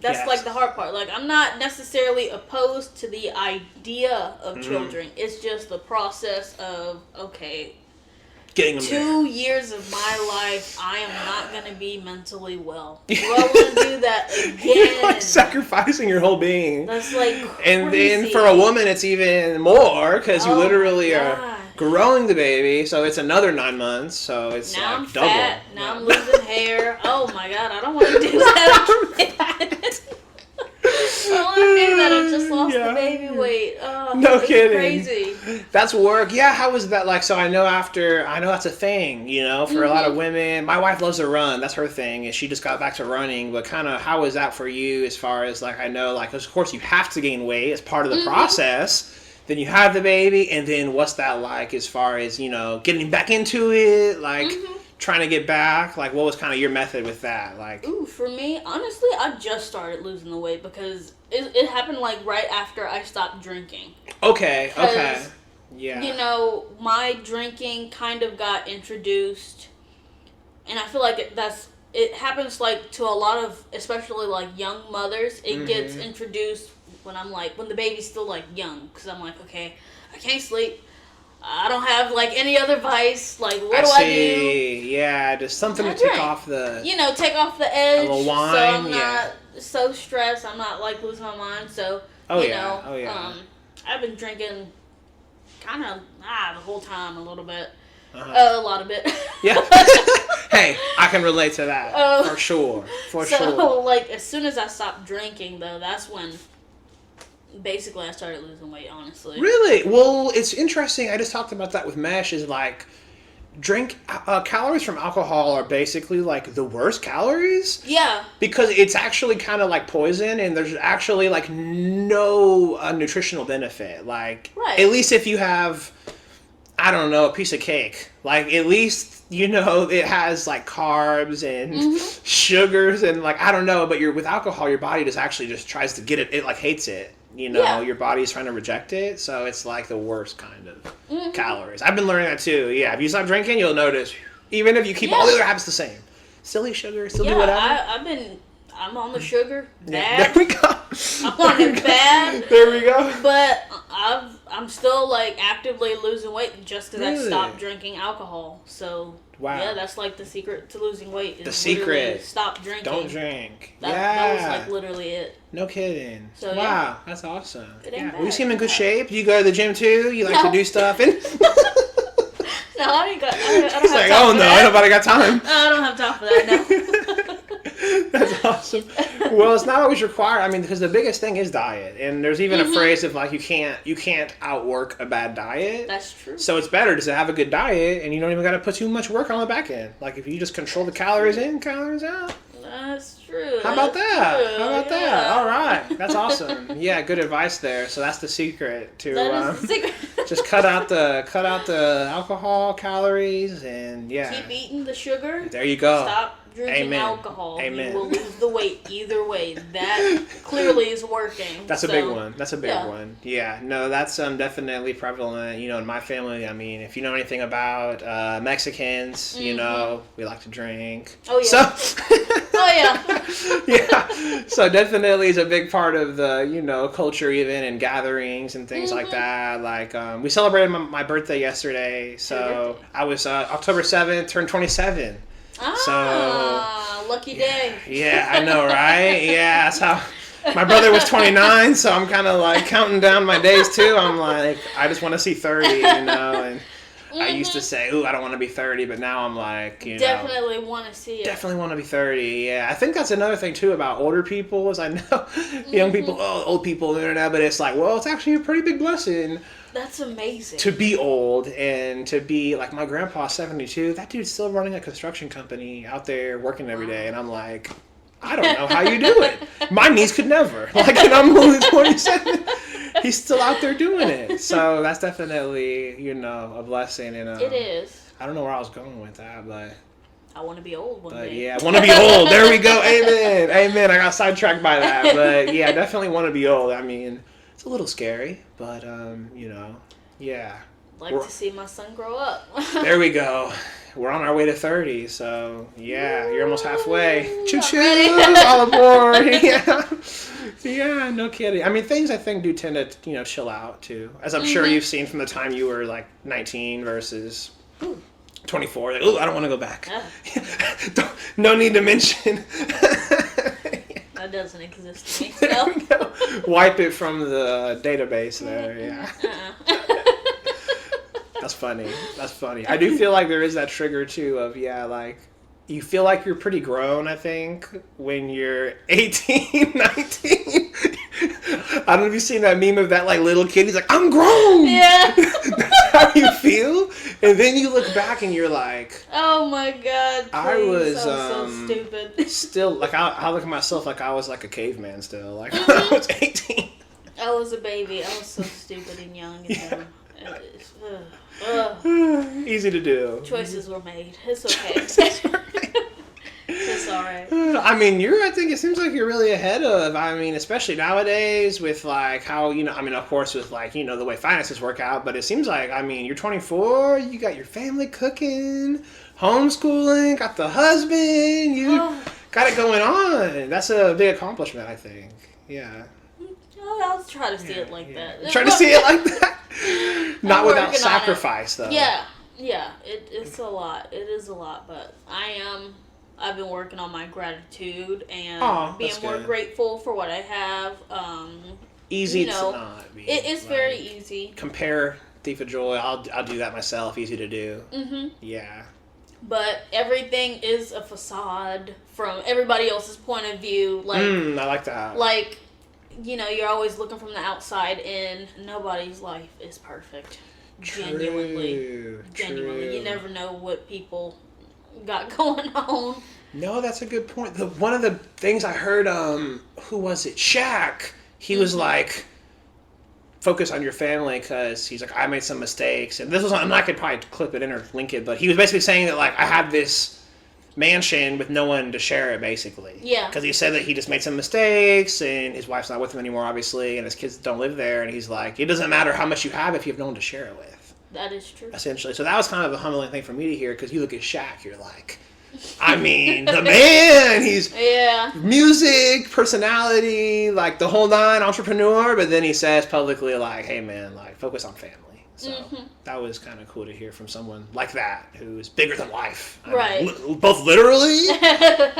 That's like the hard part. Like, I'm not necessarily opposed to the idea of children. It's just the process of, okay, getting them 2 years of my life, I am not going to be mentally well. Do I want to do that again? You're like sacrificing your whole being. That's like crazy. And then for a woman, it's even more, because you literally are growing the baby, so it's another 9 months, so it's now like I'm double. Fat, now I'm losing hair. Oh my god, I don't want to do that again. I don't want to do that. I just lost the baby weight. Oh, no kidding. Crazy. That's work. Yeah, how was that like? So I know that's a thing, you know, for a lot of women. My wife loves to run. That's her thing, and she just got back to running. But kind of, how was that for you as far as like, I know, like, of course you have to gain weight as part of the process. Then you have the baby, and then what's that like as far as, you know, getting back into it, like trying to get back? Like, what was kind of your method with that? Like, for me, honestly, I just started losing the weight because it happened like right after I stopped drinking. Okay. Yeah. You know, my drinking kind of got introduced, and I feel like it happens like to a lot of, especially like young mothers. It gets introduced when the baby's still like young, because I'm like, okay, I can't sleep. I don't have like any other vice. Like, what do I do? Yeah, just something to take off the... take off the edge. A little wine, so I'm not so stressed. I'm not like losing my mind. So, I've been drinking kind of the whole time a little bit. A lot of it. Yeah. Hey, I can relate to that. For sure. So, like, as soon as I stopped drinking, though, that's when... basically I started losing weight, honestly. Really? Well, it's interesting. I just talked about that with Mesh, is like, calories from alcohol are basically like the worst calories. Yeah. Because it's actually kind of like poison, and there's actually like no nutritional benefit. Like, at least if you have, I don't know, a piece of cake, like at least, you know, it has like carbs and sugars and like, I don't know, but with alcohol, your body just tries to get it. It like hates it. You know, your body's trying to reject it, so it's like the worst kind of calories. I've been learning that too. Yeah, if you stop drinking, you'll notice. Even if you keep all the other habits the same, still eat sugar, still do whatever. I'm on the sugar bad. Yeah, there we go. I'm on it bad. There we go. But I'm still like actively losing weight just because I stopped drinking alcohol. So yeah, that's like the secret to losing weight. Is the secret. Stop drinking. Don't drink. That was like literally it. No kidding. So, wow, that's awesome. Well, you seem in good shape. Do you go to the gym too? You like to do stuff? And no, I don't have time. Like, oh no, nobody got time. I don't have time for that. No. That's awesome. Well, it's not always required. I mean, because the biggest thing is diet, and there's even a phrase of like you can't outwork a bad diet. That's true. So it's better just to have a good diet, and you don't even got to put too much work on the back end. Like if you just control the calories in, calories out. That's true. How about that? All right, that's awesome. Yeah, good advice there. So that's the secret to the secret. Just cut out the alcohol, calories, and keep eating the sugar. There you go. Stop drinking alcohol. Amen. You will lose the weight either way. That clearly is working. That's a big one. That's a big one. Yeah. No, that's definitely prevalent. You know, in my family, I mean, if you know anything about Mexicans, you know, we like to drink. Oh yeah. Yeah. So definitely is a big part of the, you know, culture even, and gatherings and things like that. Like we celebrated my birthday yesterday. So I was October 7th, turned 27. So lucky day. Yeah, I know, right? Yeah, that's how. My brother was 29, so I'm kind of like counting down my days too. I'm like, I just want to see 30, you know. And I used to say, ooh, I don't want to be 30, but now I'm like, definitely want to see it. Definitely want to be 30, yeah. I think that's another thing, too, about older people, is I know young people, old people on the internet, but it's like, well, it's actually a pretty big blessing. That's amazing. To be old and to be, like, my grandpa's 72, that dude's still running a construction company out there working every day, and I'm like, I don't know how you do it. My niece could never. Like, and I'm only 27. He's still out there doing it. So that's definitely, a blessing. And it is. I don't know where I was going with that, but... I want to be old one day. Yeah, I want to be old. There we go. Amen. Amen. I got sidetracked by that. But, yeah, I definitely want to be old. I mean, it's a little scary, but, yeah. Like to see my son grow up. There we go. We're on our way to 30, so yeah, you're almost halfway. Choo-choo! All aboard! Yeah, no kidding. I mean, things I think do tend to, chill out, too. As I'm sure you've seen from the time you were, like, 19 versus 24. Like, ooh, I don't want to go back. No need to mention. That doesn't exist to me. There we go. Wipe it from the database there, yeah. That's funny. I do feel like there is that trigger, too, of, like, you feel like you're pretty grown, I think, when you're 18, 19. I don't know if you've seen that meme of that, like, little kid. He's like, I'm grown! Yeah. That's how you feel? And then you look back and you're like... Oh, my God, please. I was so stupid. Still, like, I look at myself like I was, like, a caveman still. Like, when I was 18. I was a baby. I was so stupid and young. And Easy to do. Choices were made. It's okay. It's alright. I mean, I think it seems like you're really ahead of, especially nowadays with, like, how, of course with, like, the way finances work out, but it seems like, you're 24, you got your family cooking, homeschooling, got the husband, you got it going on. That's a big accomplishment, I think. Yeah. I'll try to see it like that. Try to see it like that? Not without sacrifice, though. Yeah. It's a lot. It is a lot, but I've been working on my gratitude and being more grateful for what I have. Easy to not be. It's very easy. Compare Thief of Joy. I'll do that myself. Easy to do. Mm-hmm. Yeah. But everything is a facade from everybody else's point of view. Like, I like that. Like, you're always looking from the outside in. Nobody's life is perfect. Genuinely. You never know what people got going on. No, that's a good point. One of the things I heard, who was it? Shaq. He was like, focus on your family, because he's like, I made some mistakes. And this was I could probably clip it in or link it, but he was basically saying that, like, I had this mansion with no one to share it, basically. Yeah. Because he said that he just made some mistakes, and his wife's not with him anymore, obviously, and his kids don't live there, and he's like, it doesn't matter how much you have if you have no one to share it with. That is true. Essentially. So that was kind of a humbling thing for me to hear, because you look at Shaq, you're like, the man, he's music, personality, like the whole nine, entrepreneur, but then he says publicly, like, hey man, like, focus on family. So that was kind of cool to hear from someone like that, who's bigger than life. Right. Both literally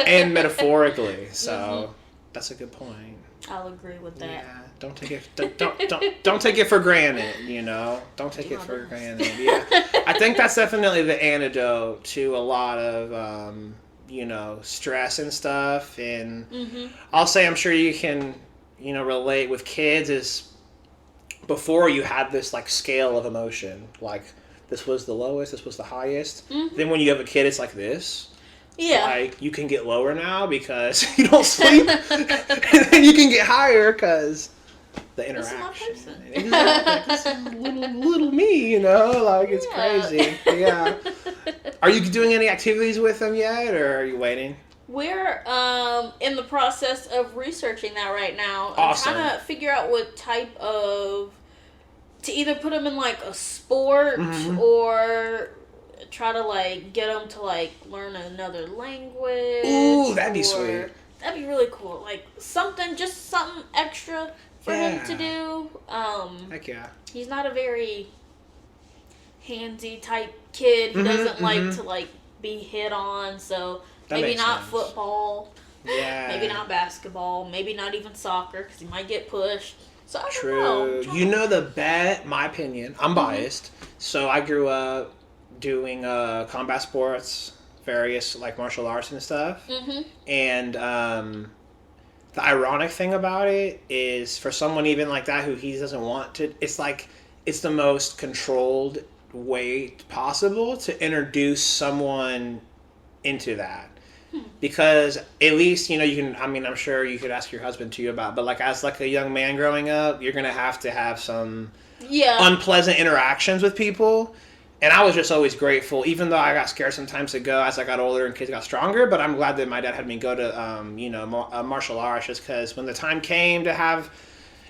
and metaphorically. So that's a good point. I'll agree with that. Yeah. Don't take it. Don't take it for granted. Don't take it for granted. Yeah. I think that's definitely the antidote to a lot of stress and stuff. And I'll say, I'm sure you can relate with kids, is before you had this, like, scale of emotion, like, this was the lowest, this was the highest. Then when you have a kid, it's like this. Yeah. Like, you can get lower now because you don't sleep. And then you can get higher because the interaction. This is my person. Exactly. This is little me, like, it's crazy. Yeah. Are you doing any activities with them yet, or are you waiting? We're in the process of researching that right now. Awesome. I'm trying to figure out what type of... to either put them in, like, a sport or try to, like, get them to, like, learn another language. Ooh, that'd be sweet. That'd be really cool. Like, something extra for him to do. Heck yeah. He's not a very handsy type kid. He doesn't like to, like, be hit on, so... That maybe not sense. Football. Yeah. Maybe not basketball. Maybe not even soccer, because he might get pushed. So I True. don't know. My opinion, I'm biased. So I grew up doing combat sports, various like martial arts and stuff. Mm-hmm. And the ironic thing about it is for someone even like that who he doesn't want to, it's like it's the most controlled way possible to introduce someone into that. Because at least, you can, I mean, I'm sure you could ask your husband too about, but like as like a young man growing up, you're going to have some unpleasant interactions with people. And I was just always grateful, even though I got scared sometimes to go as I got older and kids got stronger. But I'm glad that my dad had me go to, martial arts, just because when the time came to have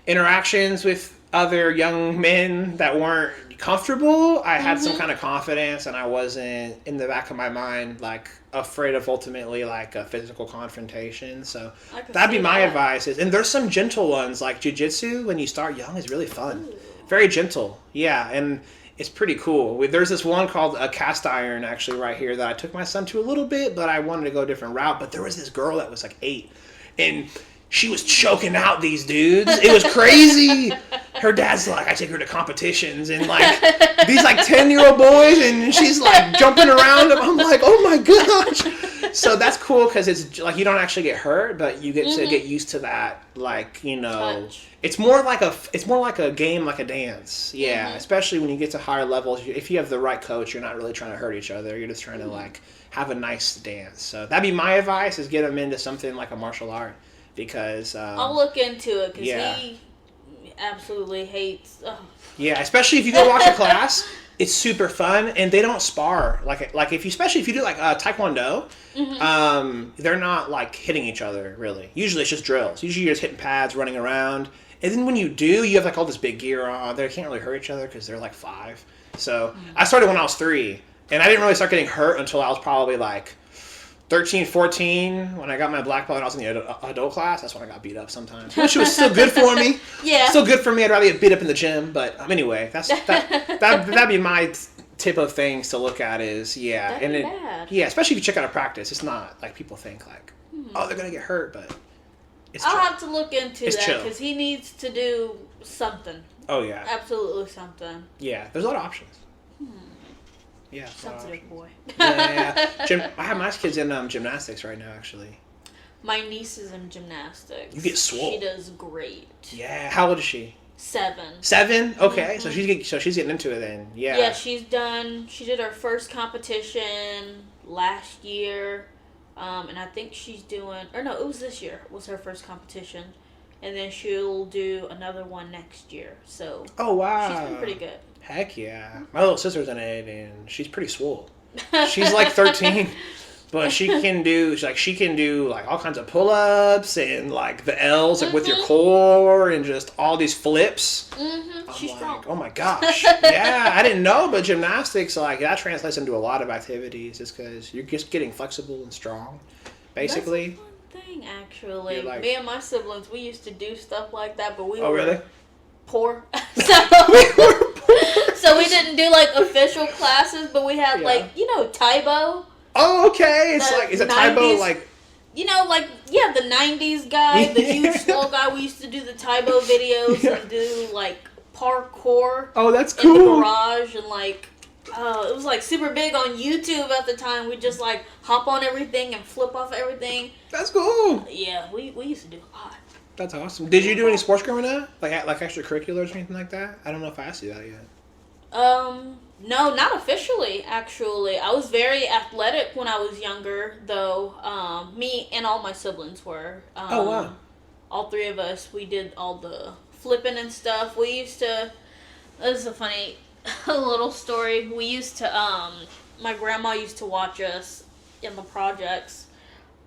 interactions with other young men that weren't comfortable, I had some kind of confidence, and I wasn't in the back of my mind like afraid of ultimately like a physical confrontation. So that'd be my advice. And there's some gentle ones like jiu-jitsu when you start young is really fun. Ooh. Very gentle. Yeah, and it's pretty cool. There's this one called a cast iron actually right here that I took my son to a little bit, but I wanted to go a different route. But there was this girl that was like 8, and she was choking out these dudes. It was crazy. Her dad's like, I take her to competitions and like these like 10-year-old boys, and she's like jumping around them. I'm like, oh my gosh. So that's cool because it's like you don't actually get hurt, but you get to get used to that. Like, touch. It's more like a game, like a dance. Yeah, especially when you get to higher levels. If you have the right coach, you're not really trying to hurt each other. You're just trying to like have a nice dance. So that'd be my advice: is get them into something like a martial art. Because I'll look into it because he absolutely hates. Oh. Yeah, especially if you go watch a class, it's super fun, and they don't spar like especially if you do like Taekwondo. They're not like hitting each other really. Usually it's just drills. Usually you're just hitting pads, running around, and then when you do, you have like all this big gear on. They can't really hurt each other because they're like 5. So I started when I was 3, and I didn't really start getting hurt until I was probably like 13, 14, when I got my black belt and I was in the adult class, that's when I got beat up sometimes. Which was still good for me. Yeah. Still good for me. I'd rather get beat up in the gym. But anyway, that'd be my tip of things to look at is, That'd be bad. Yeah, especially if you check out a practice. It's not like people think like, oh, they're going to get hurt, but it's I'll have to look into that because he needs to do something. Oh, yeah. Absolutely something. Yeah, there's a lot of options. Yeah, sensitive boy. Yeah. I have my kids in gymnastics right now, actually. My niece is in gymnastics. You get swole. She does great. Yeah. How old is she? 7. 7? Okay, so she's getting into it then. Yeah. Yeah, she did her first competition last year, and I think she's doing, or no, it was this year was her first competition, and then she'll do another one next year. So. Oh wow. She's been pretty good. Heck yeah. My little sister's in it, and she's pretty swole. She's like 13, but she can do like all kinds of pull-ups and like the L's like with your core and just all these flips. She's like, strong. Oh my gosh. Yeah, I didn't know, but gymnastics, like that translates into a lot of activities just because you're just getting flexible and strong, basically. That's a fun thing, actually. Like, me and my siblings, we used to do stuff like that, but we were really? Poor. So we didn't do like official classes, but we had like Taibo. Oh, okay. Is it Taibo like? The 90s guy, the huge small guy. We used to do the Taibo videos and do like parkour. Oh, that's cool. In the garage and like, it was like super big on YouTube at the time. We just like hop on everything and flip off everything. That's cool. Yeah, we used to do a lot. That's awesome. Did you do any sports growing up? Like extracurriculars or anything like that? I don't know if I asked you that yet. No, not officially, actually. I was very athletic when I was younger, though. Me and all my siblings were. Oh, wow. All 3 of us, we did all the flipping and stuff. We used to, this is a funny little story. We used to, my grandma used to watch us in the projects,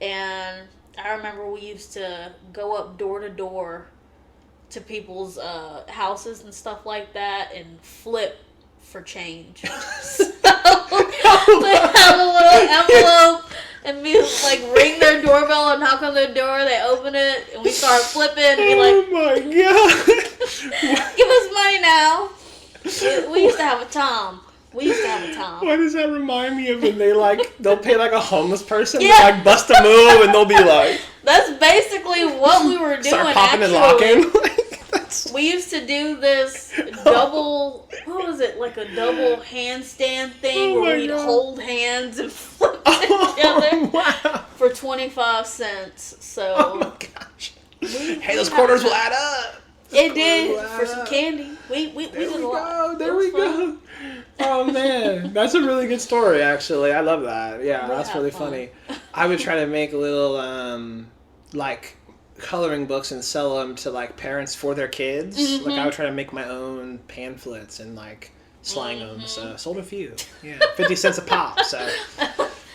and I remember we used to go up door to door to people's houses and stuff like that and flip for change. So we have a little envelope and we like ring their doorbell and knock on their door. They open it and we start flipping. And be like, oh my god! Give us money now. We used to have a Tom. Why does that remind me of when they'll pay like a homeless person to like bust a move and they'll be like. That's basically what we were doing. Start popping and locking. We used to do this double, what was it, like a double handstand thing where we'd hold hands and flip each other for 25 cents. So, oh my gosh. Hey, those quarters will add up. It did for some candy. We did a lot. There we go. Oh man, that's a really good story. Actually, I love that. Yeah, that's really funny. I would try to make little like coloring books and sell them to like parents for their kids. Mm-hmm. Like I would try to make my own pamphlets and like slang them. So sold a few. Yeah, 50 cents a pop. So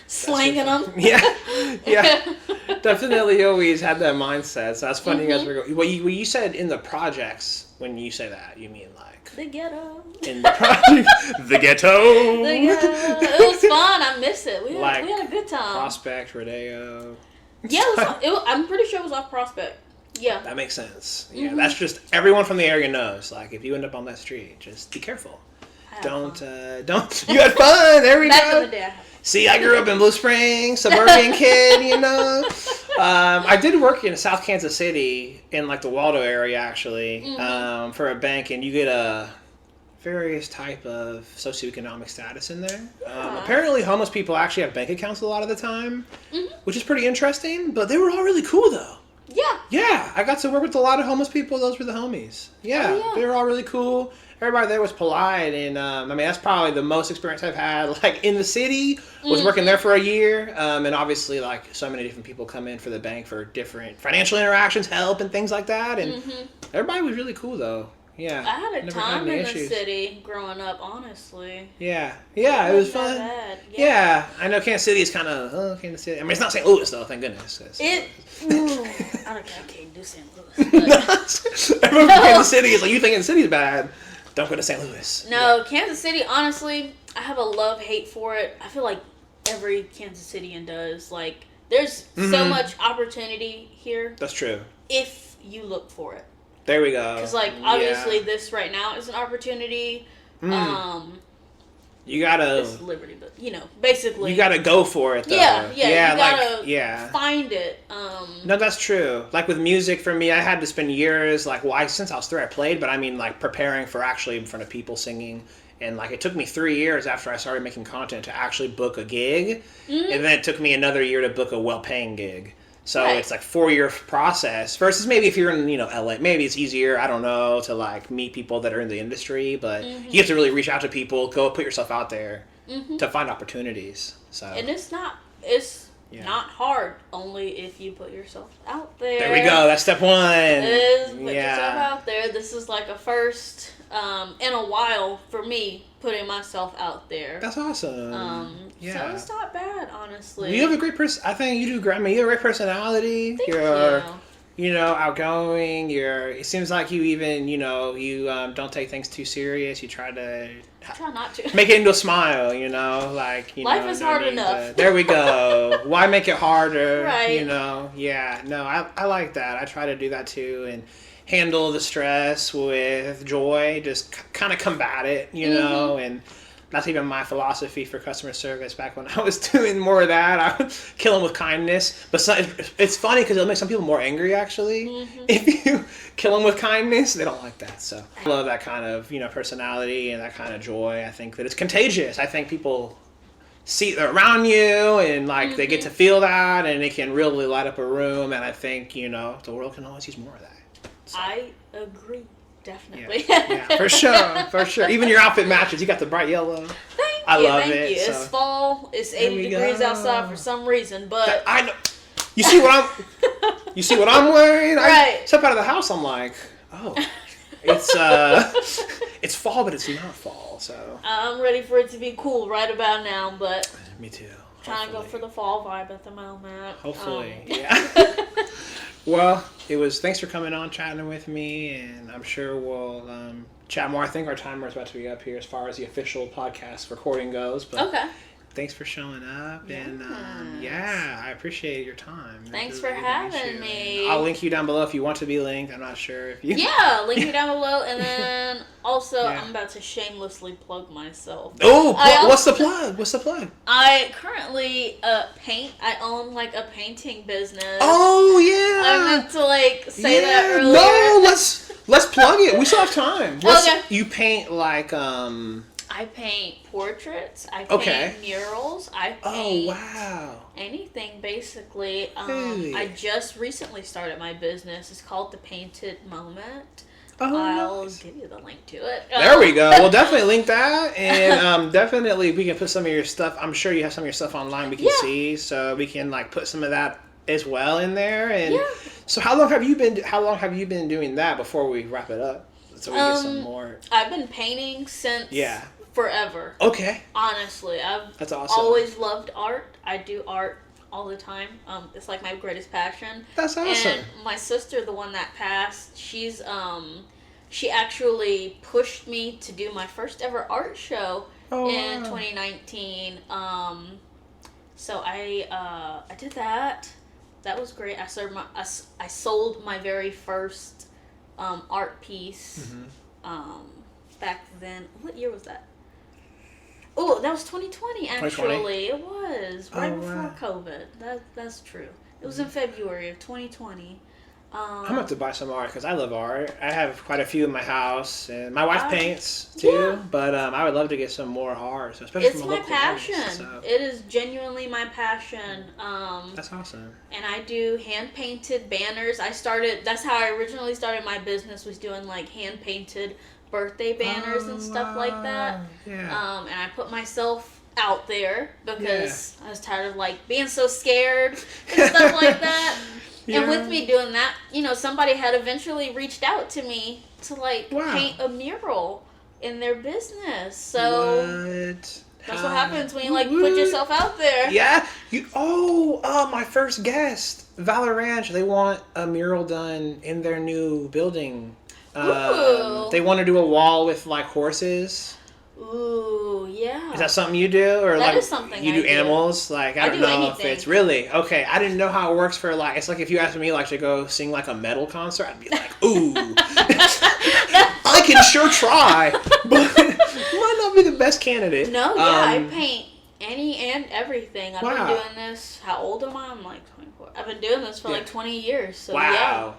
slanging them. Yeah. Definitely always had that mindset. So that's funny you guys were going. Well, you said in the projects, when you say that, you mean like the ghetto. In the project, the ghetto. The ghetto. It was fun. I miss it. We had a good time. Prospect, Rodeo. Yeah, I'm pretty sure it was off Prospect. Yeah. That makes sense. Yeah, that's just everyone from the area knows. Like, if you end up on that street, just be careful. Don't. You had fun. There we go. Back in the day. See, I grew up in Blue Springs, suburban kid, you know. I did work in South Kansas City, in like the Waldo area, actually, for a bank, and you get a various type of socioeconomic status in there. Apparently, homeless people actually have bank accounts a lot of the time, which is pretty interesting. But they were all really cool, though. Yeah. Yeah, I got to work with a lot of homeless people. Those were the homies. Yeah, they were all really cool. Everybody there was polite, and I mean, that's probably the most experience I've had, like, in the city. Was working there for a year, and obviously, like, so many different people come in for the bank for different financial interactions, help, and things like that, and everybody was really cool, though. Yeah. I had a time in the city growing up, honestly. Yeah, it was fun. Yeah, I know Kansas City is kind of, Kansas City. I mean, it's not St. Louis, though, thank goodness. I can't do St. Louis. Everyone from Kansas City is like, you think Kansas City's bad? Don't go to St. Louis. No, Kansas City, honestly, I have a love-hate for it. I feel like every Kansas Citian does. Like, there's so much opportunity here. That's true. If you look for it. There we go. Because, like, obviously this right now is an opportunity. You gotta... It's liberty, but, you know, basically... You gotta go for it, though. Yeah, you gotta find it. No, that's true. Like, with music, for me, I had to spend years, like, since I was 3, I played, but I mean, like, preparing for actually in front of people singing. And, like, it took me 3 years after I started making content to actually book a gig. And then it took me another year to book a well-paying gig. So it's like 4-year process versus maybe if you're in, you know, LA, maybe it's easier, I don't know, to like meet people that are in the industry, but you have to really reach out to people, go put yourself out there to find opportunities. So and it's not hard, only if you put yourself out there. There we go. That's step 1. It is put yourself out there. This is like a first in a while for me, putting myself out there. That's awesome. So it's not bad, honestly. You have a great I think you do great. I mean, you have a great personality. Thank you know, outgoing. It seems like you even, you know, you don't take things too serious. You try not to make it into a smile. You know, like life is hard enough. There we go. Why make it harder? Right. You know. Yeah. No, I like that. I try to do that too, and handle the stress with joy. Just kind of combat it. You know, and. That's even my philosophy for customer service back when I was doing more of that. I would kill them with kindness. But it's funny because it'll make some people more angry, actually. If you kill them with kindness, they don't like that. So I love that kind of, you know, personality and that kind of joy. I think that it's contagious. I think people see they're around you and, like, they get to feel that and it can really light up a room. And I think, you know, the world can always use more of that. So. I agree. Definitely. Yeah, for sure. Even your outfit matches. You got the bright yellow. Thank you. It's fall. It's 80 degrees outside for some reason, but I know. You see what I'm wearing? Right. I step out of the house. I'm like, oh, it's fall, but it's not fall. So I'm ready for it to be cool right about now. But me too. Trying to go for the fall vibe at the moment. Hopefully, yeah. Well, thanks for coming on, chatting with me, and I'm sure we'll chat more. I think our timer is about to be up here as far as the official podcast recording goes. But okay. Thanks for showing up, and I appreciate your time. Thanks for having me. I'll link you down below if you want to be linked. I'm not sure if you... Yeah, link me down below, and then also I'm about to shamelessly plug myself. Oh, what's the plug? I currently paint. I own like a painting business. Oh, yeah. I meant to like say that earlier. No, let's... Let's plug it. We still have time. Okay. You paint like I paint portraits. I paint murals. I paint anything basically. I just recently started my business. It's called The Painted Moment. I'll give you the link to it. There we go. We'll definitely link that, and definitely we can put some of your stuff. I'm sure you have some of your stuff online we can see, so we can like put some of that as well in there. And so, how long have you been doing that before we wrap it up? So we get some more. I've been painting since forever. Okay. Honestly, That's awesome. Always loved art. I do art all the time. It's like my greatest passion. That's awesome. And my sister, the one that passed, she actually pushed me to do my first ever art show in 2019. So I did that. That was great. I sold my very first art piece back then. What year was that? Oh, that was 2020, actually. 2020? It was. Right before COVID. That's true. It was in February of 2020. I'm going to have to buy some art because I love art. I have quite a few in my house, and my wife paints too, but I would love to get some more art, so especially it's from my local passion. artists, so. It is genuinely my passion. That's awesome. And I do hand-painted banners. That's how I originally started my business, was doing like hand-painted birthday banners and stuff like that. Yeah. And I put myself out there because I was tired of like being so scared and stuff like that. And with me doing that, somebody had eventually reached out to me to like paint a mural in their business. So that's what happens when you like put yourself out there. Yeah. My first guest, Valor Ranch, they want a mural done in their new building. They want to do a wall with like horses. Ooh, yeah. Is that something you do, or that is something you do animals? Like I don't know anything. if it's really okay. I didn't know how it works for like. It's like if you asked me like to go sing like a metal concert, I'd be like, ooh, I can sure try, but might not be the best candidate. No, I paint any and everything. I've been doing this. How old am I? I'm like 24. I've been doing this for like 20 years. So wow.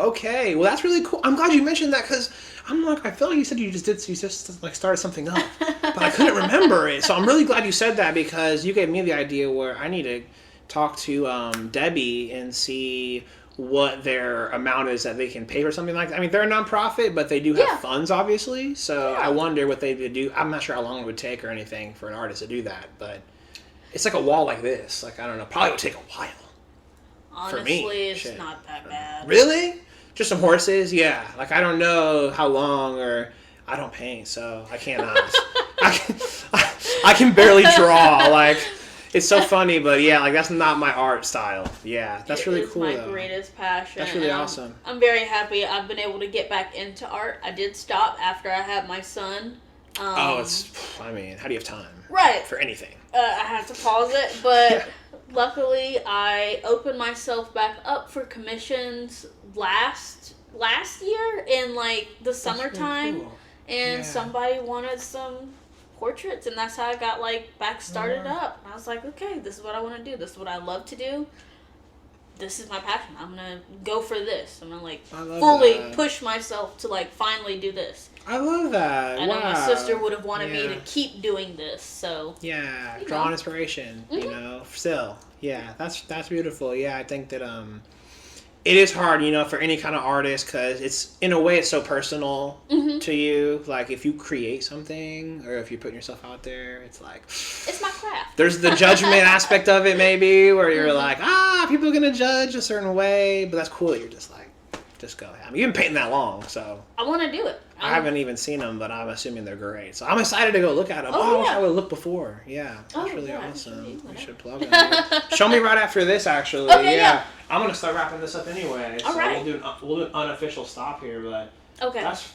Okay. Well, that's really cool. I'm glad you mentioned that because I'm like, I feel like you said you just like started something up, but I couldn't remember it. So I'm really glad you said that because you gave me the idea where I need to talk to Debbie and see what their amount is that they can pay for something like that. I mean, they're a nonprofit, but they do have funds, obviously. So I wonder what they would do. I'm not sure how long it would take or anything for an artist to do that, but it's like a wall like this. Like, I don't know, probably would take a while. Honestly, for me. It's not that bad. Really? Just some horses? Yeah. Like, I don't know how long, or I don't paint, so I cannot. I can barely draw. Like, it's so funny, but yeah, like, that's not my art style. Yeah, that's really cool, It's my greatest passion. That's really awesome. I'm very happy I've been able to get back into art. I did stop after I had my son. How do you have time? Right. For anything? I had to pause it, but luckily I opened myself back up for commissions last year in like the summertime, really cool. And somebody wanted some portraits, and that's how I got like back started up. I was like, okay, this is what I want to do. This is what I love to do. This is my passion. I'm gonna go for this. I'm gonna like fully push myself to like finally do this. I love that. I know my sister would have wanted me to keep doing this, so draw on inspiration. Still, that's beautiful. I think that it is hard, for any kind of artist because it's in a way it's so personal to you. Like if you create something or if you're putting yourself out there, it's like it's my craft. There's the judgment aspect of it maybe where you're like people are gonna judge a certain way, but that's cool that you're just like. Just go. I mean, you've been painting that long, so I want to do it. I haven't even seen them, but I'm assuming they're great. So I'm excited to go look at them. I wish I would have looked before. Yeah, that's really awesome. We should plug them. Show me right after this, actually. Okay, I'm gonna start wrapping this up anyway. All right. We'll do an unofficial stop here, but okay. That's